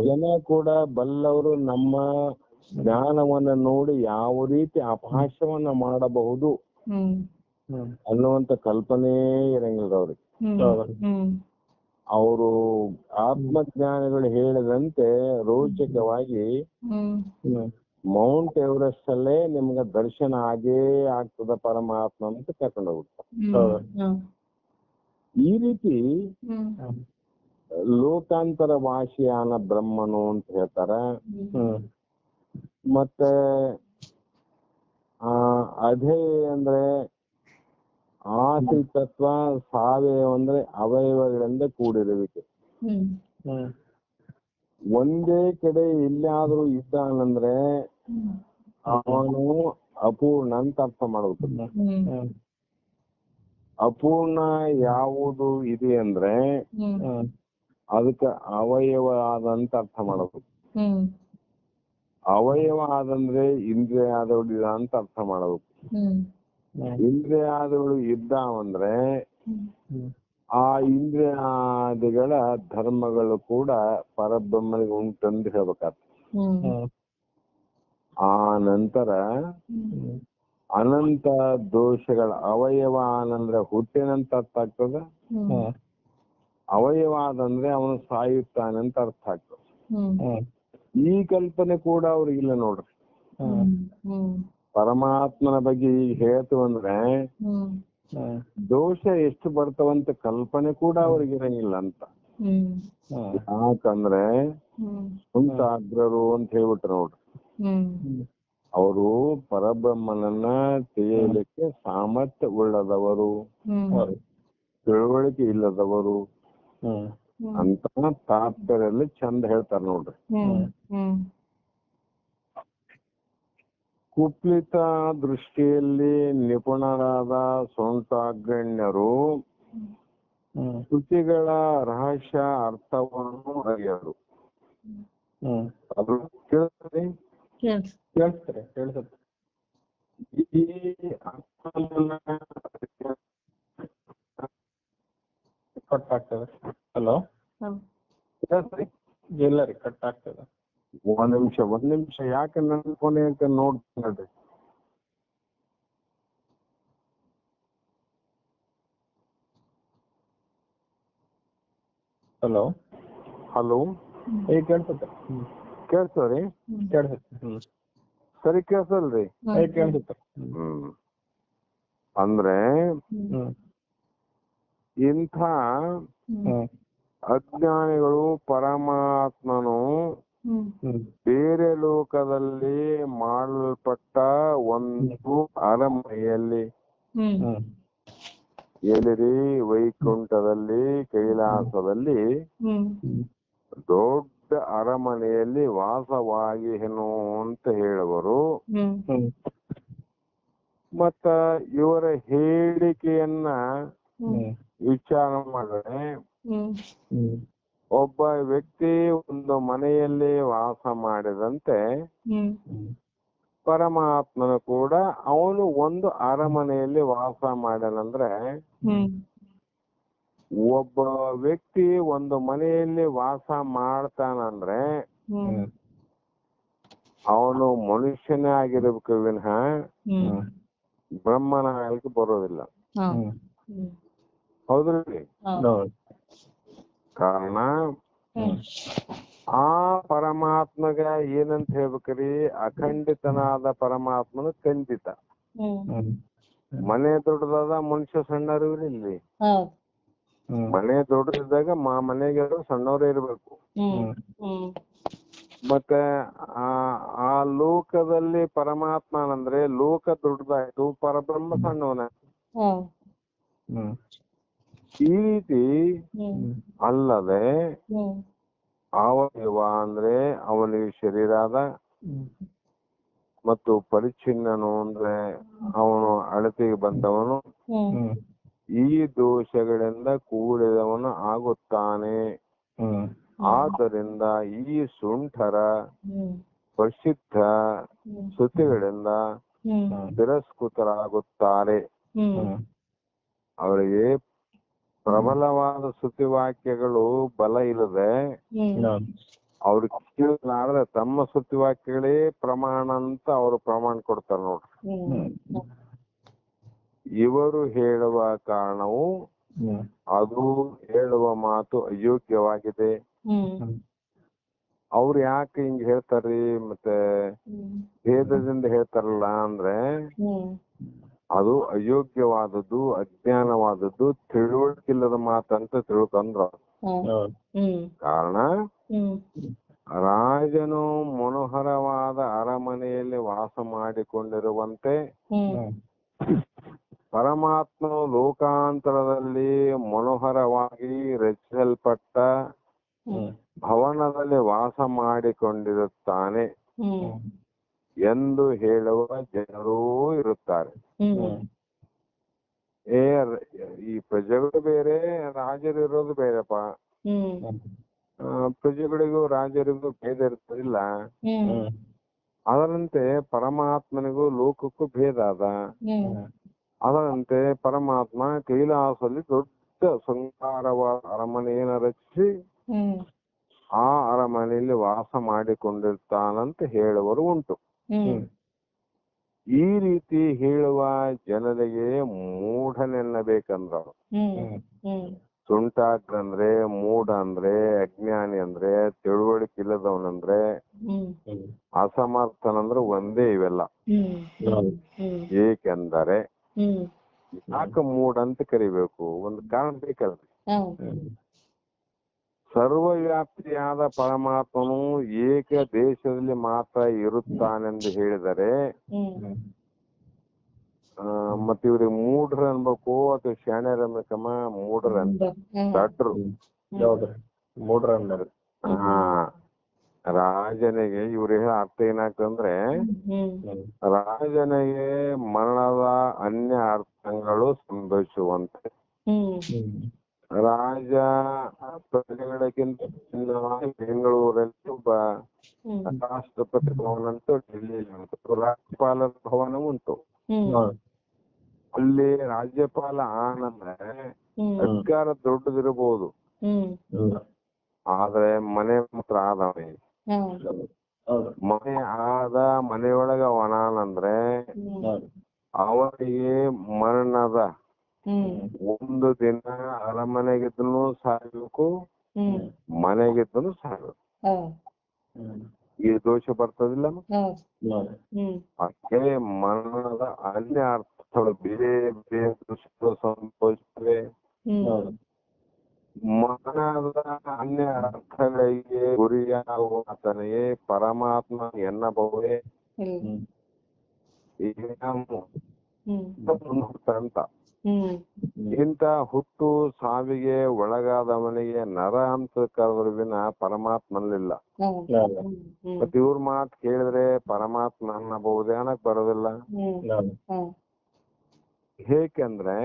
ಜನ ಕೂಡ ಬಲ್ಲವರು ನಮ್ಮ ಜ್ಞಾನವನ್ನ ನೋಡಿ ಯಾವ ರೀತಿ ಅಪಹಾಸ್ಯವನ್ನ ಮಾಡಬಹುದು ಅನ್ನುವಂತ ಕಲ್ಪನೆ ಇರಂಗಿಲ್ಲ ಅವ್ರಿಗೆ. ಅವರು ಆತ್ಮಜ್ಞಾನಿಗಳು ಹೇಳಿದಂತೆ ರೋಚಕವಾಗಿ ಮೌಂಟ್ ಎವರೆಸ್ಟ್ ಅಲ್ಲೇ ನಿಮ್ಗೆ ದರ್ಶನ ಆಗೇ ಆಗ್ತದ ಪರಮಾತ್ಮ ಅಂತ ಕರ್ಕೊಂಡು ಹೋಗ್ತಾರೆ. ಈ ರೀತಿ ಲೋಕಾಂತರ ವಾಸಿಯಾನ ಬ್ರಹ್ಮನು ಅಂತ ಹೇಳ್ತಾರ. ಮತ್ತೆ ಅಧೇ ಅಂದ್ರೆ ಆಶ್ರಿತತ್ವ, ಸಾವಯವ ಅಂದ್ರೆ ಅವಯವಗಳಿಂದ ಕೂಡಿರುವಿಕೆ. ಒಂದೇ ಕಡೆ ಎಲ್ಲಾದ್ರೂ ಇದ್ದಾನಂದ್ರೆ ಅವನು ಅಪೂರ್ಣ ಅಂತ ಅರ್ಥ ಮಾಡ್ಬೇಕು. ಅಪೂರ್ಣ ಯಾವುದು ಇದೆ ಅಂದ್ರೆ ಅದಕ್ಕೆ ಅವಯವ ಆದಂತ ಅರ್ಥ ಮಾಡ್ಬೇಕು. ಅವಯವ ಆದಂದ್ರೆ ಇಂದ್ರಿಯಾದಗಳು ಅಂತ ಅರ್ಥ ಮಾಡ್ಬೇಕು. ಇಂದ್ರಿಯಾದಿಗಳು ಇದ್ದಾವಂದ್ರೆ ಆ ಇಂದ್ರಿಯಾದಿಗಳ ಧರ್ಮಗಳು ಕೂಡ ಪರಬ್ರಹ್ಮನಿಗೆ ಉಂಟಂದು ಹೇಳ್ಬೇಕಾಗ್ತದೆ. ಆ ನಂತರ ಅನಂತ ದೋಷಗಳ ಅವಯವ ಅಂದ್ರೆ ಹುಟ್ಟಿನಂತ ಅರ್ಥ ಆಗ್ತದ. ಅವಯವ ಆದಂದ್ರೆ ಅವನು ಸಾಯುತ್ತಾನೆ ಅಂತ ಅರ್ಥ ಆಗ್ತದೆ. ಈ ಕಲ್ಪನೆ ಕೂಡ ಅವ್ರಿಗಿಲ್ಲ ನೋಡ್ರಿ. ಪರಮಾತ್ಮನ ಬಗ್ಗೆ ಈಗ ಹೇಳ್ತು ಅಂದ್ರೆ ದೋಷ ಎಷ್ಟು ಬರ್ತಾವಂತ ಕಲ್ಪನೆ ಕೂಡ ಅವ್ರಿಗಿರಂಗಿಲ್ಲ ಅಂತ. ಯಾಕಂದ್ರೆ ಸ್ವಂತ ಅಗ್ರರು ಅಂತ ಹೇಳ್ಬಿಟ್ರು ನೋಡ್ರಿ. ಅವರು ಪರಬ್ರಹ್ಮನನ್ನ ತಿಳಿಯಲಿಕ್ಕೆ ಸಾಮರ್ಥ್ಯ ಉಳ್ಳದವರು, ತಿಳುವಳಿಕೆ ಇಲ್ಲದವರು ಅಂತ ತಾತ್ಪರ್ಯಲ್ಲಿ ಚಂದ ಹೇಳ್ತಾರ ನೋಡ್ರಿ. ಕುಪ್ಲಿತ ದೃಷ್ಟಿಯಲ್ಲಿ ನಿಪುಣರಾದ ಸ್ವಂತಾಗ್ರಣ್ಯರು ಶ್ರುತಿಗಳ ರಹಸ್ಯ ಅರ್ಥವನ್ನು ಅರಿಯರು. ಅದು ಕೇಳ್ತದೆ, ಕೇಳಿಸುತ್ತೆ. ಈ ಅರ್ಥವನ್ನ ಕಟ್ ಆಗ್ತದೆ. ಹಲೋ, ಕೇಳ್ತದೆ? ಇಲ್ಲ ರೀ, ಕಟ್ ಆಗ್ತದೆ. ಒಂದ್ ನಿಮಿಷ ಯಾಕೆ ನನ್ನ ಕೊನೆ ಅಂತ ನೋಡ್ತೀನಿ. ಹಲೋ ಹಲೋ, ಈಗ ಕೇಳಿಸುತ್ತೆ. ಕೇಳ್ತದ್ರಿ? ಕೇಳಿಸುತ್ತೆ. ಸರಿ ಕೇಳ್ಸಲ್ರಿ? ಈಗ ಕೇಳಿಸುತ್ತೆ. ಅಂದ್ರೆ ಇಂಥ ಅಜ್ಞಾನಿಗಳು ಪರಮಾತ್ಮನು ಬೇರೆ ಲೋಕದಲ್ಲಿ ಮಾಡಲ್ಪಟ್ಟ ಒಂದು ಅರಮನೆಯಲ್ಲಿ, ಎಲ್ಲಿರಿ ವೈಕುಂಠದಲ್ಲಿ ಕೈಲಾಸದಲ್ಲಿ ದೊಡ್ಡ ಅರಮನೆಯಲ್ಲಿ ವಾಸವಾಗಿ ಏನು ಅಂತ ಹೇಳುವರು. ಮತ್ತ ಇವರ ಹೇಳಿಕೆಯನ್ನ ವಿಚಾರ ಮಾಡಿದ್ರೆ ಒಬ್ಬ ವ್ಯಕ್ತಿ ಒಂದು ಮನೆಯಲ್ಲಿ ವಾಸ ಮಾಡಿದಂತೆ ಪರಮಾತ್ಮನು ಕೂಡ ಅವನು ಒಂದು ಅರಮನೆಯಲ್ಲಿ ವಾಸ ಮಾಡ್ಯಾನಂದ್ರೆ, ಒಬ್ಬ ವ್ಯಕ್ತಿ ಒಂದು ಮನೆಯಲ್ಲಿ ವಾಸ ಮಾಡ್ತಾನಂದ್ರೆ ಅವನು ಮನುಷ್ಯನೇ ಆಗಿರ್ಬೇಕು ವಿನಃ ಬ್ರಹ್ಮನ ಆಗಲಿಕ್ಕೆ ಬರೋದಿಲ್ಲ. ಹೌದ್ರಿ? ಕಾರಣ ಆ ಪರಮಾತ್ಮಗ ಏನಂತ ಹೇಳ್ಬೇಕ್ರಿ, ಅಖಂಡಿತನಾದ ಪರಮಾತ್ಮನ ಖಂಡಿತ. ಮನೆ ದೊಡ್ಡದಾದ ಮನುಷ್ಯ ಸಣ್ಣರಿರ್ಲಿ. ಮನೆ ದೊಡ್ಡದಿದ್ದಾಗ ಮನೆಗೆ ಸಣ್ಣವರೇ ಇರ್ಬೇಕು. ಮತ್ತೆ ಆ ಲೋಕದಲ್ಲಿ ಪರಮಾತ್ಮ ಅಂದ್ರೆ ಲೋಕ ದೊಡ್ಡದಾಯ್ತು, ಪರಬ್ರಹ್ಮ ಸಣ್ಣವನ. ಈ ರೀತಿ ಅಲ್ಲದೆ ಅವಯವ ಅಂದ್ರೆ ಅವನಿಗೆ ಶರೀರ ಅದ, ಮತ್ತು ಪರಿಚ್ಛಿನ್ನನು ಅಂದ್ರೆ ಅವನು ಅಳತೆಗೆ ಬಂದವನು, ಈ ದೋಷಗಳಿಂದ ಕೂಡಿದವನು ಆಗುತ್ತಾನೆ. ಆದ್ದರಿಂದ ಈ ಸುಂಠರ ಪ್ರಸಿದ್ಧ ಶ್ರುತಿಗಳಿಂದ ತಿರಸ್ಕೃತರಾಗುತ್ತಾರೆ. ಅವರಿಗೆ ಪ್ರಬಲವಾದ ಶ್ರುತಿವಾಕ್ಯಗಳು ಬಲ ಇಲ್ಲದೆ ಅವ್ರು ಕೇಳಲಾರದೆ ತಮ್ಮ ಶ್ರುತಿವಾಕ್ಯಗಳೇ ಪ್ರಮಾಣ ಅಂತ ಅವರು ಪ್ರಮಾಣ ಕೊಡ್ತಾರೆ ನೋಡ್ರಿ. ಇವರು ಹೇಳುವ ಕಾರಣವು ಅದು ಹೇಳುವ ಮಾತು ಅಯೋಗ್ಯವಾಗಿದೆ. ಅವ್ರು ಯಾಕೆ ಹಿಂಗ್ ಹೇಳ್ತಾರ್ರಿ, ಮತ್ತೆ ಭೇದದಿಂದ ಹೇಳ್ತಾರಲ್ಲ ಅಂದ್ರೆ ಅದು ಅಯೋಗ್ಯವಾದದ್ದು, ಅಜ್ಞಾನವಾದದ್ದು, ತಿಳುವಳಿಕಿಲ್ಲದ ಮಾತಂತ ತಿಳ್ಕೊಂಡ್ರ. ಕಾರಣ ರಾಜನು ಮನೋಹರವಾದ ಅರಮನೆಯಲ್ಲಿ ವಾಸ ಮಾಡಿಕೊಂಡಿರುವಂತೆ ಪರಮಾತ್ಮನು ಲೋಕಾಂತರದಲ್ಲಿ ಮನೋಹರವಾಗಿ ರಚಿಸಲ್ಪಟ್ಟ ಭವನದಲ್ಲಿ ವಾಸ ಮಾಡಿಕೊಂಡಿರುತ್ತಾನೆ ಎಂದು ಹೇಳುವ ಜನರೂ ಇರುತ್ತಾರೆ. ಈ ಪ್ರಜೆಗಳು ಬೇರೆ, ರಾಜರು ಇರೋದು ಬೇರೆಪ್ಪ. ಪ್ರಜೆಗಳಿಗೂ ರಾಜರಿಗೂ ಭೇದ ಇರ್ತದಿಲ್ಲ. ಅದರಂತೆ ಪರಮಾತ್ಮನಿಗೂ ಲೋಕಕ್ಕೂ ಭೇದ ಅದ. ಅದರಂತೆ ಪರಮಾತ್ಮ ಕೈಲಾಸದಲ್ಲಿ ದೊಡ್ಡ ಸಂಸಾರವಾದ ಅರಮನೆಯನ್ನು ರಚಿಸಿ ಆ ಅರಮನೆಯಲ್ಲಿ ವಾಸ ಮಾಡಿಕೊಂಡಿರ್ತಾನಂತ ಹೇಳುವರು ಉಂಟು. ಈ ರೀತಿ ಹೇಳುವ ಅಜಾಗ್ರ ಅಂದ್ರೆ, ಮೂಢ ಅಂದ್ರೆ, ಅಜ್ಞಾನಿ ಅಂದ್ರೆ, ತಿಳುವಳಿಕೆ ಇಲ್ಲದವನಂದ್ರೆ, ಅಸಮರ್ಥನಂದ್ರೆ ಒಂದೇ ಇವೆಲ್ಲ. ಏಕೆಂದರೆ ಯಾಕೆ ಮೂಢ ಅಂತ ಕರಿಬೇಕು? ಒಂದು ಕಾರಣ ಬೇಕಲ್ರಿ. ಸರ್ವವ್ಯಾಪ್ತಿಯಾದ ಪರಮಾತ್ಮನು ಏಕ ದೇಶದಲ್ಲಿ ಮಾತ್ರ ಇರುತ್ತಾನೆಂದು ಹೇಳಿದರೆ ಮತ್ತೆ ಇವ್ರಿಗೆ ಮೂಢ್ರ ಅನ್ಬೇಕು ಅಥವಾ ಶಾಣ್ಯರ ಅನ್ಬೇಕಮ್ಮ? ಮೂಢ್ರ ಅಂತ ದಡ್ರು. ಮೂಡ್ರ ಅನ್ನೋದು. ರಾಜನಿಗೆ ಇವ್ರ ಹೇಳ ಅರ್ಥ ಏನಾಗ್ತಂದ್ರೆ, ರಾಜನಿಗೆ ಮರಣದ ಅನ್ಯ ಅರ್ಥಗಳು ಸಂಭವಿಸುವಂತೆ ರಾಜ ಪ್ರಜೆಗಳಿಗಿಂತ ಭಿನ್ನವಾಗಿ ಬೆಂಗಳೂರಲ್ಲಿ ಒಬ್ಬ ರಾಷ್ಟ್ರಪತಿ ಭವನ ಅಂತ ಡೆಲ್ಲಿಯಲ್ಲಿ ಉಂಟು, ರಾಜ್ಯಪಾಲರ ಭವನ ಉಂಟು. ಅಲ್ಲಿ ರಾಜ್ಯಪಾಲ ಆನಂದ್ರೆ ಅಧಿಕಾರ ದೊಡ್ಡದಿರಬಹುದು, ಆದ್ರೆ ಮನೆ ಮಾತ್ರ ಆದವೇ. ಮನೆ ಆದ ಮನೆಯೊಳಗ ಅವನಾನಂದ್ರೆ ಅವನಿಗೆ ಮರಣದ ಒಂದು ದಿನ ಅರಮನೆಗಿದ್ದನು ಸಾಯ್ಬೇಕು, ಮನೆಗಿದ್ದನು ಸಾಯ್ಬೇಕು. ಈ ದೋಷ ಬರ್ತದಿಲ್ಲ. ಅದಕ್ಕೆ ಮರಣದ ಅನ್ಯ ಅರ್ಥಗಳು ಬೇರೆ ಬೇರೆ ದೃಷ್ಟಿಗಳು ಸಂಭವಿಸುತ್ತವೆ. ಮರಣದ ಅನ್ಯ ಅರ್ಥಗಳಿಗೆ ಗುರಿಯಾಗುವ ಆತನಿಗೆ ಪರಮಾತ್ಮ ಎನ್ನಬಹುದೇ ಅಂತ. ಇಂಥ ಹುಟ್ಟು ಸಾವಿಗೆ ಒಳಗಾದವನಿಗೆ ನರ ಅಂತ ಕರೆದ್ರು ವಿನ ಪರಮಾತ್ಮನಲ್ಲಿಲ್ಲ. ಮತ್ತೆ ಇವ್ರ ಮಾತು ಕೇಳಿದ್ರೆ ಪರಮಾತ್ಮ ಅನ್ನಬಹುದೇ ಅನ್ನಕ್ ಬರೋದಿಲ್ಲ. ಹೇಗೆಂದ್ರೆ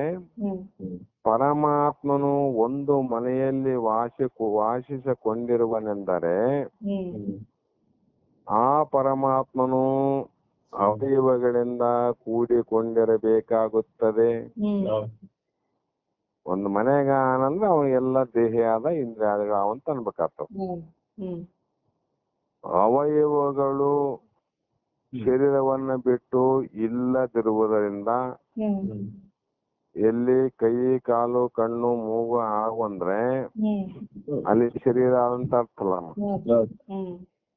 ಪರಮಾತ್ಮನು ಒಂದು ಮನೆಯಲ್ಲಿ ವಾಸಿಸಿಕೊಂಡಿರುವನೆಂದರೆ ಆ ಪರಮಾತ್ಮನು ಅವಯವಗಳಿಂದ ಕೂಡಿಕೊಂಡಿರಬೇಕಾಗುತ್ತದೆ. ಒಂದು ಮನೆಗ ಆನಂದ್ರೆ ಅವನಿಗೆಲ್ಲ ದೇಹಿಯಾದ ಇಂದ್ರಿಯಾದಿಗಳು ಅಂತ ಅನ್ಬೇಕಾಗ್ತವ. ಅವಯವಗಳು ಶರೀರವನ್ನ ಬಿಟ್ಟು ಇಲ್ಲದಿರುವುದರಿಂದ ಎಲ್ಲಿ ಕೈ ಕಾಲು ಕಣ್ಣು ಮೂಗು ಆಗುವಂದ್ರೆ ಅಲ್ಲಿ ಶರೀರ ಅಂತ ಅರ್ಥಲ್ಲ.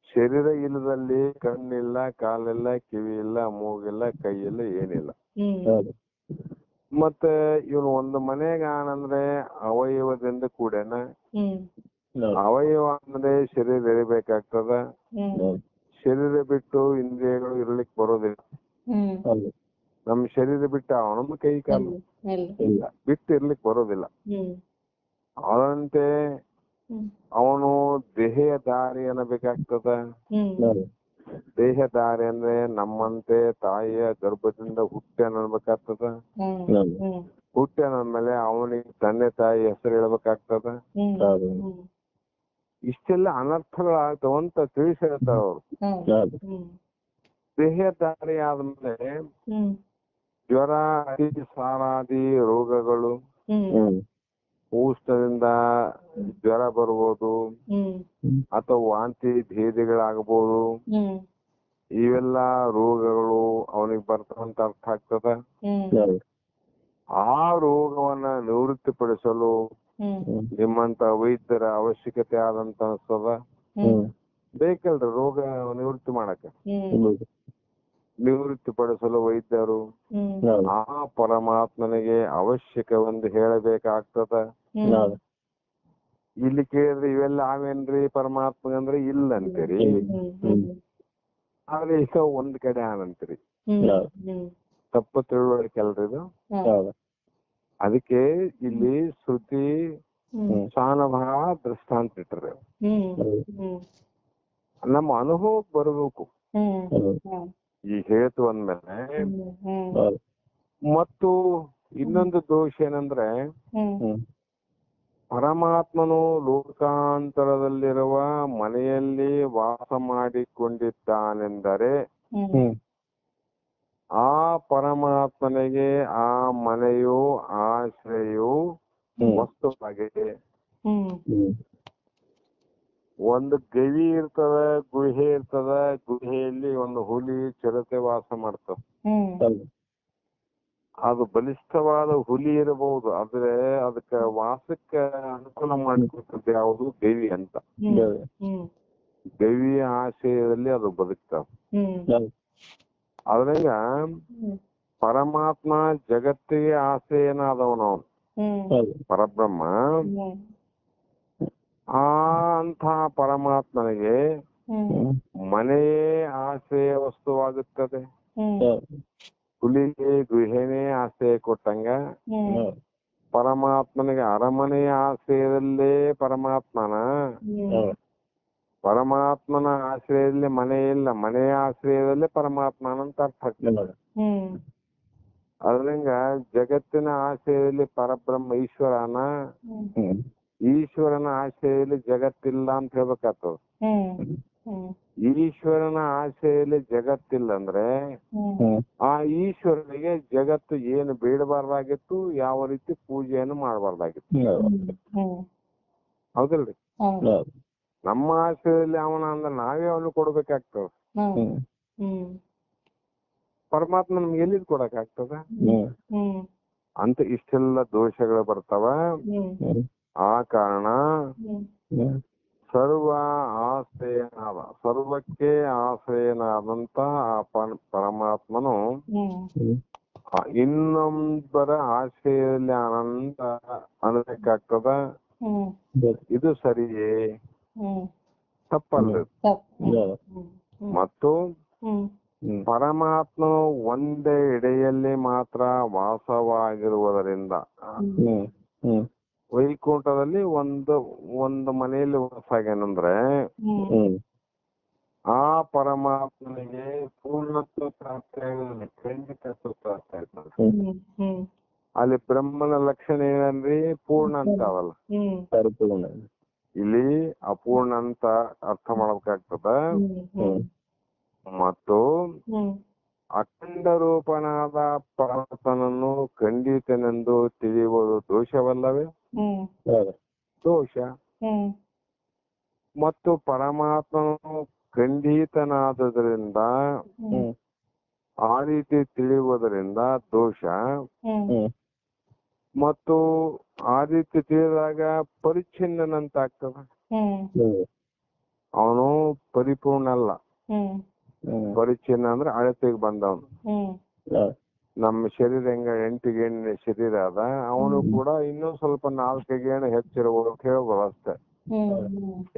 ಶರೀರ ಇಲ್ಲದಲ್ಲಿ ಕಣ್ಣಿಲ್ಲ, ಕಾಲಿಲ್ಲ, ಕಿವಿ ಇಲ್ಲ, ಮೂಗಿಲ್ಲ, ಕೈ ಇಲ್ಲ, ಏನಿಲ್ಲ. ಮತ್ತೆ ಇವನು ಒಂದು ಮನೆಗ ಆನಂದ್ರೆ ಅವಯವದಿಂದ ಕೂಡೇನ. ಅವಯವ ಅಂದ್ರೆ ಶರೀರ ಇರಬೇಕಾಗ್ತದ. ಶರೀರ ಬಿಟ್ಟು ಇಂದ್ರಿಯಗಳು ಇರ್ಲಿಕ್ ಬರೋದಿಲ್ಲ. ನಮ್ ಶರೀರ ಬಿಟ್ಟ ಅವನ ಕೈ ಕಾಲು ಇಲ್ಲ ಬಿಟ್ಟು ಇರ್ಲಿಕ್ ಬರೋದಿಲ್ಲ. ಅದರಂತೆ ಅವನು ದೇಹ ದಾರಿ ಅನ್ನಬೇಕಾಗ್ತದ. ದೇಹ ದಾರಿ ಅಂದ್ರೆ ನಮ್ಮಂತೆ ತಾಯಿಯ ಗರ್ಭದಿಂದ ಹುಟ್ಟ್ಯಾನ ಅನ್ಬೇಕಾಗ್ತದ. ಹುಟ್ಟ್ಯಾನಂದ್ಮೇಲೆ ಅವನಿಗೆ ತಂದೆ ತಾಯಿ ಹೆಸರು ಹೇಳ್ಬೇಕಾಗ್ತದ. ಇಷ್ಟೆಲ್ಲ ಅನರ್ಥಗಳಾಗ್ತಾವಂತ ತಿಳಿಸಿ ಹೇಳ್ತಾರ ಅವ್ರು. ದೇಹ ದಾರಿ ಆದ್ಮೇಲೆ ಜ್ವರ, ಸಾರಾದಿ ರೋಗಗಳು, ಉಷ್ಣದಿಂದ ಜ್ವರ ಬರ್ಬೋದು ಅಥವಾ ವಾಂತಿ ಭೇದಿಗಳಾಗಬಹುದು. ಇವೆಲ್ಲ ರೋಗಗಳು ಅವನಿಗೆ ಬರ್ತಾವಂತ ಅರ್ಥ ಆಗ್ತದ. ಆ ರೋಗವನ್ನ ನಿವೃತ್ತಿಪಡಿಸಲು ನಿಮ್ಮಂತ ವೈದ್ಯರ ಅವಶ್ಯಕತೆ ಆದಂತ ಅನ್ಸ್ತದ. ಬೇಕಲ್ರಿ ರೋಗ ನಿವೃತ್ತಿ ಮಾಡಕ. ನಿವೃತ್ತಿ ಪಡಿಸಲು ವೈದ್ಯರು ಆ ಪರಮಾತ್ಮನಿಗೆ ಅವಶ್ಯಕವೆಂದು ಹೇಳಬೇಕಾಗ್ತದ. ಇಲ್ಲಿ ಕೇಳಿದ್ರೆ ಇವೆಲ್ಲ ಆವೇನ್ರಿ ಪರಮಾತ್ಮಗಂದ್ರೆ ಇಲ್ಲ ಅಂತೀರಿ, ಆದ್ರೆ ಈಗ ಒಂದ್ ಕಡೆ ಆನಂತೀರಿ. ತಪ್ಪು ತಿಳುವಳಿಕೆ ಅಲ್ರಿ ಇದು. ಅದಕ್ಕೆ ಇಲ್ಲಿ ಶ್ರುತಿ ಸಾನಭಾವ ದೃಷ್ಟಾಂತ ಇಟ್ರಿ. ನಮ್ಮ ಅನುಭವಕ್ಕೆ ಬರಬೇಕು ಈ ಹೇತು ಅಂದ್ಮೇಲೆ. ಮತ್ತು ಇನ್ನೊಂದು ದೋಷ ಏನಂದ್ರೆ ಪರಮಾತ್ಮನು ಲೋಕಾಂತರದಲ್ಲಿರುವ ಮನೆಯಲ್ಲಿ ವಾಸ ಮಾಡಿಕೊಂಡಿದ್ದಾನೆಂದರೆ ಆ ಪರಮಾತ್ಮನಿಗೆ ಆ ಮನೆಯು ಆಶ್ರಯವು ವಸ್ತುವಾಗಿದೆ. ಒಂದು ಗವಿ ಇರ್ತದ, ಗುಹೆ ಇರ್ತದ. ಗುಹೆಯಲ್ಲಿ ಒಂದು ಹುಲಿ ಚಿರತೆ ವಾಸ ಮಾಡ್ತದ. ಅದು ಬಲಿಷ್ಠವಾದ ಹುಲಿ ಇರಬಹುದು, ಆದ್ರೆ ಅದಕ್ಕೆ ವಾಸಕ್ಕೆ ಅನುಕೂಲ ಮಾಡಿಕೊಟ್ಟದ್ದು ಯಾವುದು ದೇವಿ ಅಂತ. ದೇವಿಯ ಆಶಯದಲ್ಲಿ ಅದು ಬದುಕ್ತಾವ. ಅದ್ರಾಗ ಪರಮಾತ್ಮ ಜಗತ್ತಿಗೆ ಆಶ್ರಯನಾದವನು ಪರಬ್ರಹ್ಮ. ಅಂತ ಪರಮಾತ್ಮನಿಗೆ ಮನೆಯೇ ಆಶ್ರಯ ವಸ್ತುವಾಗುತ್ತದೆ. ಹುಲಿಗೆ ಗುಹೆನೇ ಆಶ್ರಯ ಕೊಟ್ಟಂಗ ಪರಮಾತ್ಮನಿಗೆ ಅರಮನೆಯ ಆಶ್ರಯದಲ್ಲೇ ಪರಮಾತ್ಮನ ಆಶ್ರಯದಲ್ಲಿ ಮನೆ ಇಲ್ಲ, ಮನೆಯ ಆಶ್ರಯದಲ್ಲೇ ಪರಮಾತ್ಮನಂತ ಅರ್ಥ ಆಗ್ತದೆ. ಅದ್ರಂಗ ಜಗತ್ತಿನ ಆಶ್ರಯದಲ್ಲಿ ಪರಬ್ರಹ್ಮ ಈಶ್ವರನ ಆಶ್ರಯದಲ್ಲಿ ಜಗತ್ತಿಲ್ಲ ಅಂತ ಹೇಳ್ಬೇಕಾಗ್ತದ. ಈಶ್ವರನ ಆಶೆಯಲ್ಲಿ ಜಗತ್ತಿಲ್ಲ ಅಂದ್ರೆ ಆ ಈಶ್ವರನಿಗೆ ಜಗತ್ತು ಏನು ಬೇಡಬಾರ್ದಾಗಿತ್ತು, ಯಾವ ರೀತಿ ಪೂಜೆಯನ್ನು ಮಾಡಬಾರ್ದಾಗಿತ್ತು. ಹೌದಲ್ರಿ? ನಮ್ಮ ಆಶೆಯಲ್ಲಿ ಅವನ ಅಂದ್ರೆ ನಾವೇ ಅವನು ಕೊಡ್ಬೇಕಾಗ್ತದ. ಪರಮಾತ್ಮ ನಮ್ಗೆ ಎಲ್ಲಿದ್ ಕೊಡಕ್ ಆಗ್ತದ ಅಂತ ಇಷ್ಟೆಲ್ಲ ದೋಷಗಳು ಬರ್ತಾವ. ಆ ಕಾರಣ ಸರ್ವಕ್ಕೆ ಆಶ್ರಯನಾದಂತ ಆ ಪರಮಾತ್ಮನು ಇನ್ನೊಬ್ಬರ ಆಶ್ರಯದಲ್ಲಿ ಅನಂತ ಅನ್ಬೇಕಾಗ್ತದ. ಇದು ಸರಿಯೇ? ತಪ್ಪಲ್ಲ. ಮತ್ತು ಪರಮಾತ್ಮನು ಒಂದೇ ಎಡೆಯಲ್ಲಿ ಮಾತ್ರ ವಾಸವಾಗಿರುವುದರಿಂದ ವೈಕುಂಠದಲ್ಲಿ ಒಂದು ಮನೆಯಲ್ಲಿ ವಾಸಾಗ್ಯಾನಂದ್ರೆ ಆ ಪರಮಾತ್ಮನಿಗೆ ಪೂರ್ಣತ್ವ ಪ್ರಾಪ್ತಿ ಆಗೋದಿಲ್ಲ, ಖಂಡಿತತ್ವ ಪ್ರಾಪ್ತಿ ಆಗ್ತದೆ. ಅಲ್ಲಿ ಬ್ರಹ್ಮನ ಲಕ್ಷಣ ಏನಂದ್ರಿ? ಪೂರ್ಣ ಅಂತ ಅವಲ್ಲ, ಇಲ್ಲಿ ಅಪೂರ್ಣ ಅಂತ ಅರ್ಥ ಮಾಡ್ಬೇಕಾಗ್ತದ. ಮತ್ತು ಅಖಂಡ ರೂಪನಾದ ಪರಮಾತ್ಮನನ್ನು ಖಂಡಿತನೆಂದು ತಿಳಿಯುವುದು ದೋಷವಲ್ಲವೇ? ದೋಷ. ಮತ್ತು ಪರಮಾತ್ಮನು ಖಂಡಿತನಾದುದರಿಂದ ಆ ರೀತಿ ತಿಳಿಯುವುದರಿಂದ ದೋಷ. ಮತ್ತು ಆ ರೀತಿ ತಿಳಿದಾಗ ಪರಿಚ್ಛಿನ್ನನಂತ ಆಗ್ತದ. ಅವನು ಪರಿಪೂರ್ಣ ಅಲ್ಲ. ಪರಿಚ್ಛಿನ್ನ ಅಂದ್ರೆ ಅಳತೆಗೆ ಬಂದವನು. ನಮ್ಮ ಶರೀರ ಹೆಂಗ 8 ಗೇಣಿನ ಶರೀರ ಅದ, ಅವನು ಕೂಡ ಇನ್ನೂ ಸ್ವಲ್ಪ 4 ಗೇಣು ಹೆಚ್ಚಿರಬಹುದು ಅಂತ ಹೇಳ್ಬೋದು ಅಷ್ಟೇ.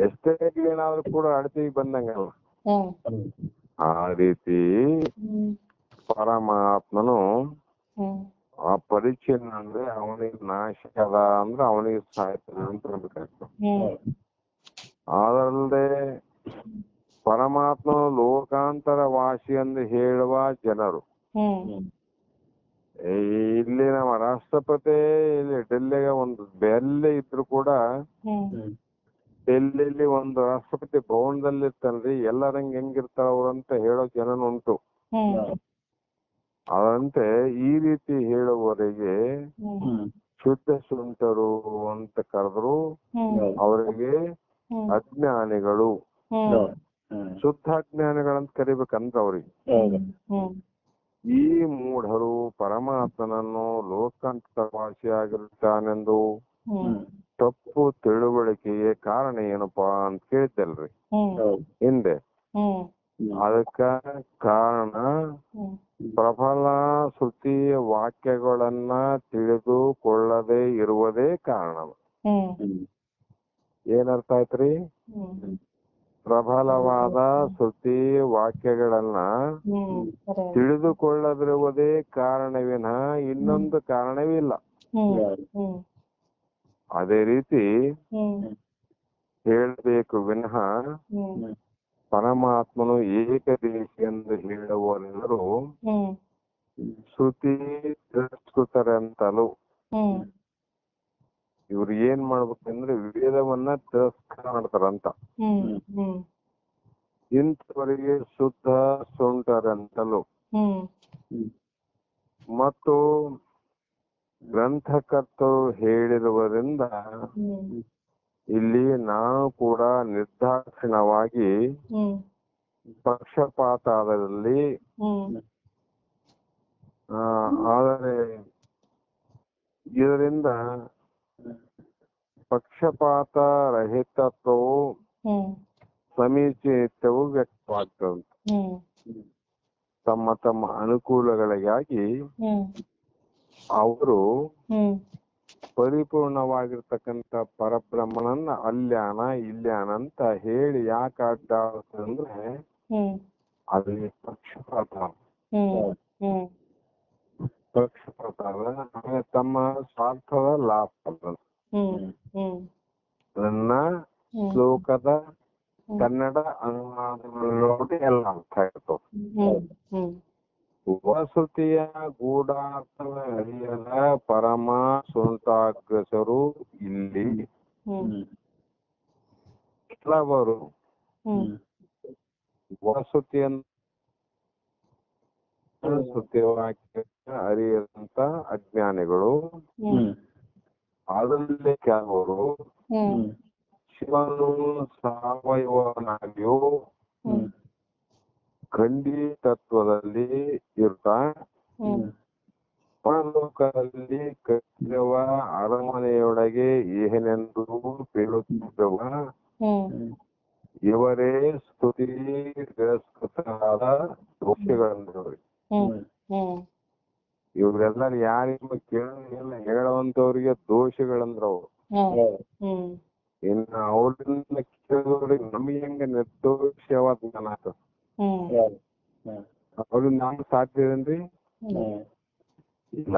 ಎಷ್ಟೇ ಗೇಣಾದ್ರೂ ಕೂಡ ಅಳತೆಗೆ ಬಂದಂಗಲ್ಲ. ಆ ರೀತಿ ಪರಮಾತ್ಮನು ಆ ಪರಿಚ್ಛಿನ್ನ ಅಂದ್ರೆ ಅವನಿಗೆ ನಾಶ ಅದ ಅಂದ್ರೆ ಅವನಿಗೆ ಸಾಯ್ತಾನೆ ಅಂತ ಹೇಳ್ಬೇಕಾಗ್ತದೆ. ಅದಲ್ಲದೆ ಪರಮಾತ್ಮನು ಲೋಕಾಂತರ ವಾಸಿ ಎಂದು ಹೇಳುವ ಜನರು ಇಲ್ಲಿ ನಮ್ಮ ರಾಷ್ಟ್ರಪತಿ ಇಲ್ಲಿ ಡೆಲ್ಲಿಗೆ ಒಂದು ಬೆಲ್ಲೆ ಇದ್ರು ಕೂಡ ಡೆಲ್ಲಿಲಿ ಒಂದು ರಾಷ್ಟ್ರಪತಿ ಭವನದಲ್ಲಿ ಇರ್ತಾನ್ರಿ, ಎಲ್ಲರಂಗ್ ಹೆಂಗಿರ್ತಾರ ಅವ್ರಂತ ಹೇಳೋ ಜನನು ಉಂಟು. ಅದಂತೆ ಈ ರೀತಿ ಹೇಳುವವರೆಗೆ ಶುದ್ಧ ಸುಂಟರು ಅಂತ ಕರೆದ್ರು ಅವರಿಗೆ ಅಜ್ಞಾನಿಗಳು. ಶುದ್ಧ ಅಜ್ಞಾನಿಗಳಂತ ಕರಿಬೇಕಂದ್ರ ಅವ್ರಿಗೆ. ಈ ಮೂಢರು ಪರಮಾತ್ಮನನ್ನು ಲೋಕಾಂತರವಾಸಿಯಾಗಿರುತ್ತಾನೆಂದು ತಪ್ಪು ತಿಳುವಳಿಕೆಗೆ ಕಾರಣ ಏನಪ್ಪಾ ಅಂತ ಕೇಳಿದ್ದಲ್ರಿ ಹಿಂದೆ. ಅದಕ್ಕ ಕಾರಣ ಪ್ರಬಲ ಶ್ರುತಿ ವಾಕ್ಯಗಳನ್ನ ತಿಳಿದುಕೊಳ್ಳದೆ ಇರುವುದೇ ಕಾರಣ. ಏನರ್ಥ ಆಯ್ತ್ರಿ? ಪ್ರಬಲವಾದ ಶ್ರುತಿ ವಾಕ್ಯಗಳನ್ನ ತಿಳಿದುಕೊಳ್ಳದಿರುವುದೇ ಕಾರಣವಿನ ಇನ್ನೊಂದು ಕಾರಣವಿಲ್ಲ. ಅದೇ ರೀತಿ ಹೇಳಬೇಕು ವಿನಃ ಪರಮಾತ್ಮನು ಏಕದೇಶಿ ಎಂದು ಹೇಳುವವರೆಲ್ಲರೂ ಶ್ರುತಿ ತಿರಸ್ಕೃತರಂತಲೂ. ಇವ್ರು ಏನ್ ಮಾಡ್ಬೇಕಂದ್ರೆ ವೇದವನ್ನ ತಿರಸ್ಕಾರ ಮಾಡ್ತಾರಂತ. ಇಂಥವರಿಗೆ ಶುದ್ಧ ಸುಂಟರಂತಲೂ. ಮತ್ತು ಗ್ರಂಥಕರ್ತರು ಹೇಳಿರುವುದರಿಂದ ಇಲ್ಲಿ ನಾವು ಕೂಡ ನಿರ್ದಾಕ್ಷಿಣ್ಯವಾಗಿ ಪಕ್ಷಪಾತದಲ್ಲಿ ಆದರೆ ಇದರಿಂದ ಪಕ್ಷಪಾತ ರಹಿತತ್ವವು ಸಮೀಚಿತವು ವ್ಯಕ್ತವಾಗ್ತದೆ. ತಮ್ಮ ತಮ್ಮ ಅನುಕೂಲಗಳಿಗಾಗಿ ಅವರು ಪರಿಪೂರ್ಣವಾಗಿರ್ತಕ್ಕಂಥ ಪರಬ್ರಹ್ಮನನ್ನ ಅಲ್ಯಾಣ ಇಲ್ಯಾಣ ಅಂತ ಹೇಳಿ ಯಾಕೆ ಅಡ್ಡಾಡ್ತಂದ್ರೆ ಅಲ್ಲಿ ಪಕ್ಷಪಾತ ಆಮೇಲೆ ತಮ್ಮ ಸ್ವಾರ್ಥದ ಲಾಭ ನನ್ನ ಶ್ಲೋಕದ ಕನ್ನಡ ಅನುವಾದಗಳೊಳಗೆ ಎಲ್ಲ ಅರ್ಥ ಇರ್ತವೆ. ವಸತಿಯ ಗೂಢಾರ್ಥವ ಅರಿಯದ ಪರಮ ಸುಂಟಾಗ್ರಸರು ಇಲ್ಲಿ ಕೆಲವರು ವಸತಿಯನ್ನು ಸುತ್ಯವಾಕ್ಯ ಅರಿಯದಂತ ಅಜ್ಞಾನಿಗಳು, ಅದರಲ್ಲಿ ಕೆಲವರು ಶಿವನು ಸಾವಯವನಾಗಿಯೂ ಖಂಡಿತತ್ವದಲ್ಲಿ ಇರ್ತಾ ಪರಲೋಕದಲ್ಲಿ ಕಟ್ಟಿರುವ ಅರಮನೆಯೊಳಗೆ ಏನೆಂದು ಬೀಳುತ್ತಿರುವ ಇವರೇ ಸ್ತುತಿ ತಿರಸ್ಕೃತರಾದ ದೋಷಿಗಳಂದ್ರು. ಇವ್ರೆಲ್ಲರೂ ಯಾರಿಗೂ ಕೇಳೋದಿಲ್ಲ, ಹೇಳುವಂತವ್ರಿಗೆ ದೋಷಿಗಳಂದ್ರವ್ರು. ಇನ್ನು ಅವ್ರನ್ನ ಕೇಳೋರಿಗೆ ನಮ್ಗೆ ಹೆಂಗ ನಿರ್ದೋಷವಾದ ಜ್ಞಾನ ಆಗ್ತದ? ಅವ್ರಿಗೆ ನಾವು ಸಾಧ್ಯದೇನ್ರಿ? ಇಲ್ಲ.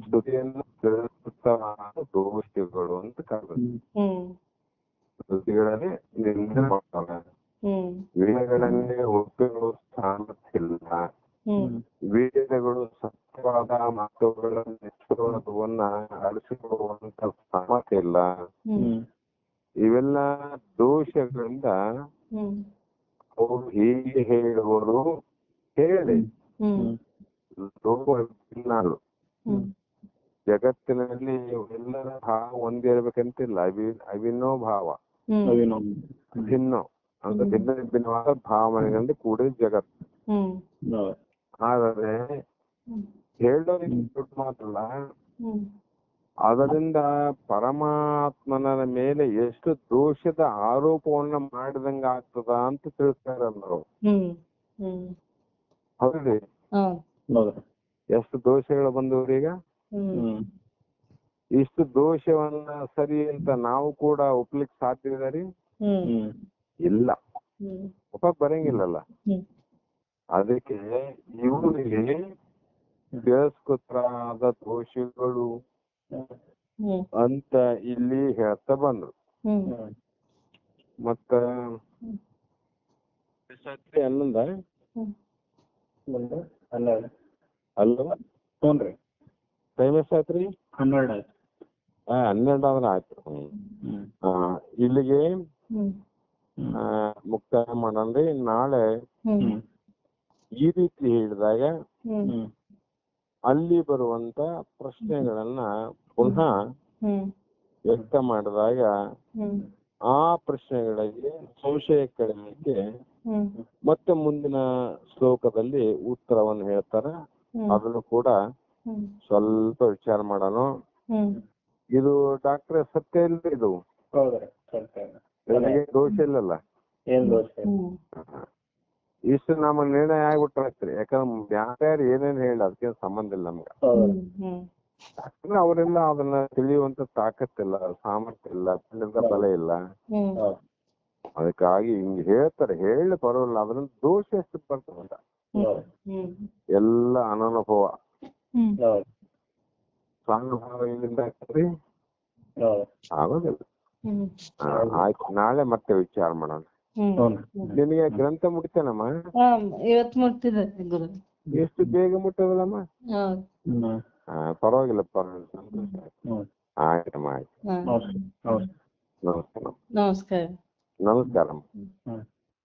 ಸ್ತುತಿಯನ್ನು ತಿರಸ್ಕೃತರಾದ ದೋಷಿಗಳು ಅಂತ ಕರೆದ ಸ್ತುತಿಗಳಲ್ಲಿ ನಿಂದನೆ ಮಾಡ್ತಾರೆ. ವೇದಗಳನ್ನೇ ಒಪ್ಪಿಕೊಳ್ಳುವ ಸಾಮರ್ಥ್ಯ ಇಲ್ಲ. ವೇದಗಳು ಸತ್ಯವಾದ ಮಾತುಗಳ ನಿಷ್ಠವನ್ನ ಅಳಿಸಿಕೊಳ್ಳುವಂತ ಸಾಮರ್ಥ್ಯ ಇಲ್ಲ. ಇವೆಲ್ಲ ದೋಷಗಳಿಂದ ಅವರು ಹೀಗೆ ಹೇಳುವರು ಹೇಳಿ ಜಗತ್ತಿನಲ್ಲಿ ಎಲ್ಲರ ಭಾವ ಒಂದಿರ್ಬೇಕಂತಿಲ್ಲ. ಅವಿನೋ ಭಾವ, ಭಿನ್ನೋ ಅಂತ ಭಿನ್ನ ಭಿನ್ನವಾದ ಭಾವನೆಗಳಿಂದ ಕೂಡಿದ ಜಗತ್ತು. ಆದರೆ ಹೇಳೋರಿಗೆ ದೊಡ್ಡ ಮಾತಲ್ಲ, ಅದರಿಂದ ಪರಮಾತ್ಮನ ಮೇಲೆ ಎಷ್ಟು ದೋಷದ ಆರೋಪವನ್ನ ಮಾಡಿದಂಗ ಆಗ್ತದ ಅಂತ ತಿಳ್ಸ್ತಾರಲ್ಲ. ಹೌದ್ರಿ? ಎಷ್ಟು ದೋಷಗಳು ಬಂದವ್ರೀಗ. ಇಷ್ಟು ದೋಷವನ್ನ ಸರಿ ಅಂತ ನಾವು ಕೂಡ ಒಪ್ಲಿಕ್ ಸಾಧ್ಯ ಇದೆ ರೀ? ಇಲ್ಲ, ಒಪ್ಪಕ್ ಬರಂಗಿಲ್ಲಲ್ಲ. ಅದಕ್ಕೆ ಇವರಿಗೆ ತಿರಸ್ಕೃತರಾದ ದೋಷಿಗಳು ಅಂತ ಇಲ್ಲಿ ಹೇಳ್ತಾ ಬಂದ್ರು. ಮತ್ತ ಹನ್ನೊಂದ ಅಲ್ವಾ? ಹ್ಞೂನ್ರಿ. ಟೈಮ್ ಎಷ್ಟಾಯ್ತ್ರಿ? 12 ಆಯ್ತು. 12 ಆದ್ರೆ ಆಯ್ತು. ಇಲ್ಲಿಗೆ ಮುಕ್ತಾಯ ಮಾಡನ್ರಿ. ನಾಳೆ ಈ ರೀತಿ ಹೇಳಿದಾಗ ಅಲ್ಲಿ ಬರುವಂತ ಪ್ರಶ್ನೆಗಳನ್ನ ಪುನಃ ವ್ಯಕ್ತ ಮಾಡಿದಾಗ ಆ ಪ್ರಶ್ನೆಗಳಿಗೆ ಸಂಶಯ ಕಡಿಮೆಗೆ ಮತ್ತೆ ಮುಂದಿನ ಶ್ಲೋಕದಲ್ಲಿ ಉತ್ತರವನ್ನು ಹೇಳ್ತಾರ. ಅದನ್ನು ಕೂಡ ಸ್ವಲ್ಪ ವಿಚಾರ ಮಾಡೋಣ. ಇದು ಡಾಕ್ಟ್ರೆ ಸತ್ಯ ಇಲ್ಲ, ಇದು ದೋಷ ಇಲ್ಲಲ್ಲ? ಇಷ್ಟು ನಮ್ಮ ನಿರ್ಣಯ ಆಗ್ಬಿಟ್ರಿ. ಯಾಕಂದ್ರೆ ಯಾರ್ಯಾರು ಏನೇನ್ ಹೇಳಿ ಅದಕ್ಕೆ ಸಂಬಂಧ ಇಲ್ಲ ನಮ್ಗ. ಯಾಕಂದ್ರೆ ಅವರೆಲ್ಲ ಅದನ್ನ ತಿಳಿಯುವಂತ ತಾಕತ್ತಿಲ್ಲ, ಸಾಮರ್ಥ್ಯ ಇಲ್ಲ, ಬಲ ಇಲ್ಲ. ಅದಕ್ಕಾಗಿ ಹಿಂಗ್ ಹೇಳ್ತಾರೆ, ಹೇಳಿ ಬರೋಲ್ಲ. ಅದ್ರಿಂದ ದೋಷ ಎಷ್ಟು ಬರ್ತದ? ಎಲ್ಲ ಅನನುಭವ, ಸ್ವಾನುಭವ ಇಲ್ಲಿಂದ ಆಗ್ತದ್ರಿ, ಆಗೋದಿಲ್ಲ. ಆಯ್ತು, ನಾಳೆ ಮತ್ತೆ ವಿಚಾರ ಮಾಡೋಣ. ನಿನಗೆ ಗ್ರಂಥ ಮುಟ್ತೇನಮ್ಮ? ಇವತ್ತು ಮುಟ್ತಿದೆ ಗುರು. ಎಷ್ಟು ಬೇಗ ಮುಟ್ಟದಲ್ಲಮ್ಮ? ಪರವಾಗಿಲ್ಲಪ್ಪ, ಸಂತೋಷ. ಆಯ್ತಮ್ಮ, ಆಯ್ತು. ನಮಸ್ಕಾರ. ನಮಸ್ಕಾರಮ್ಮ.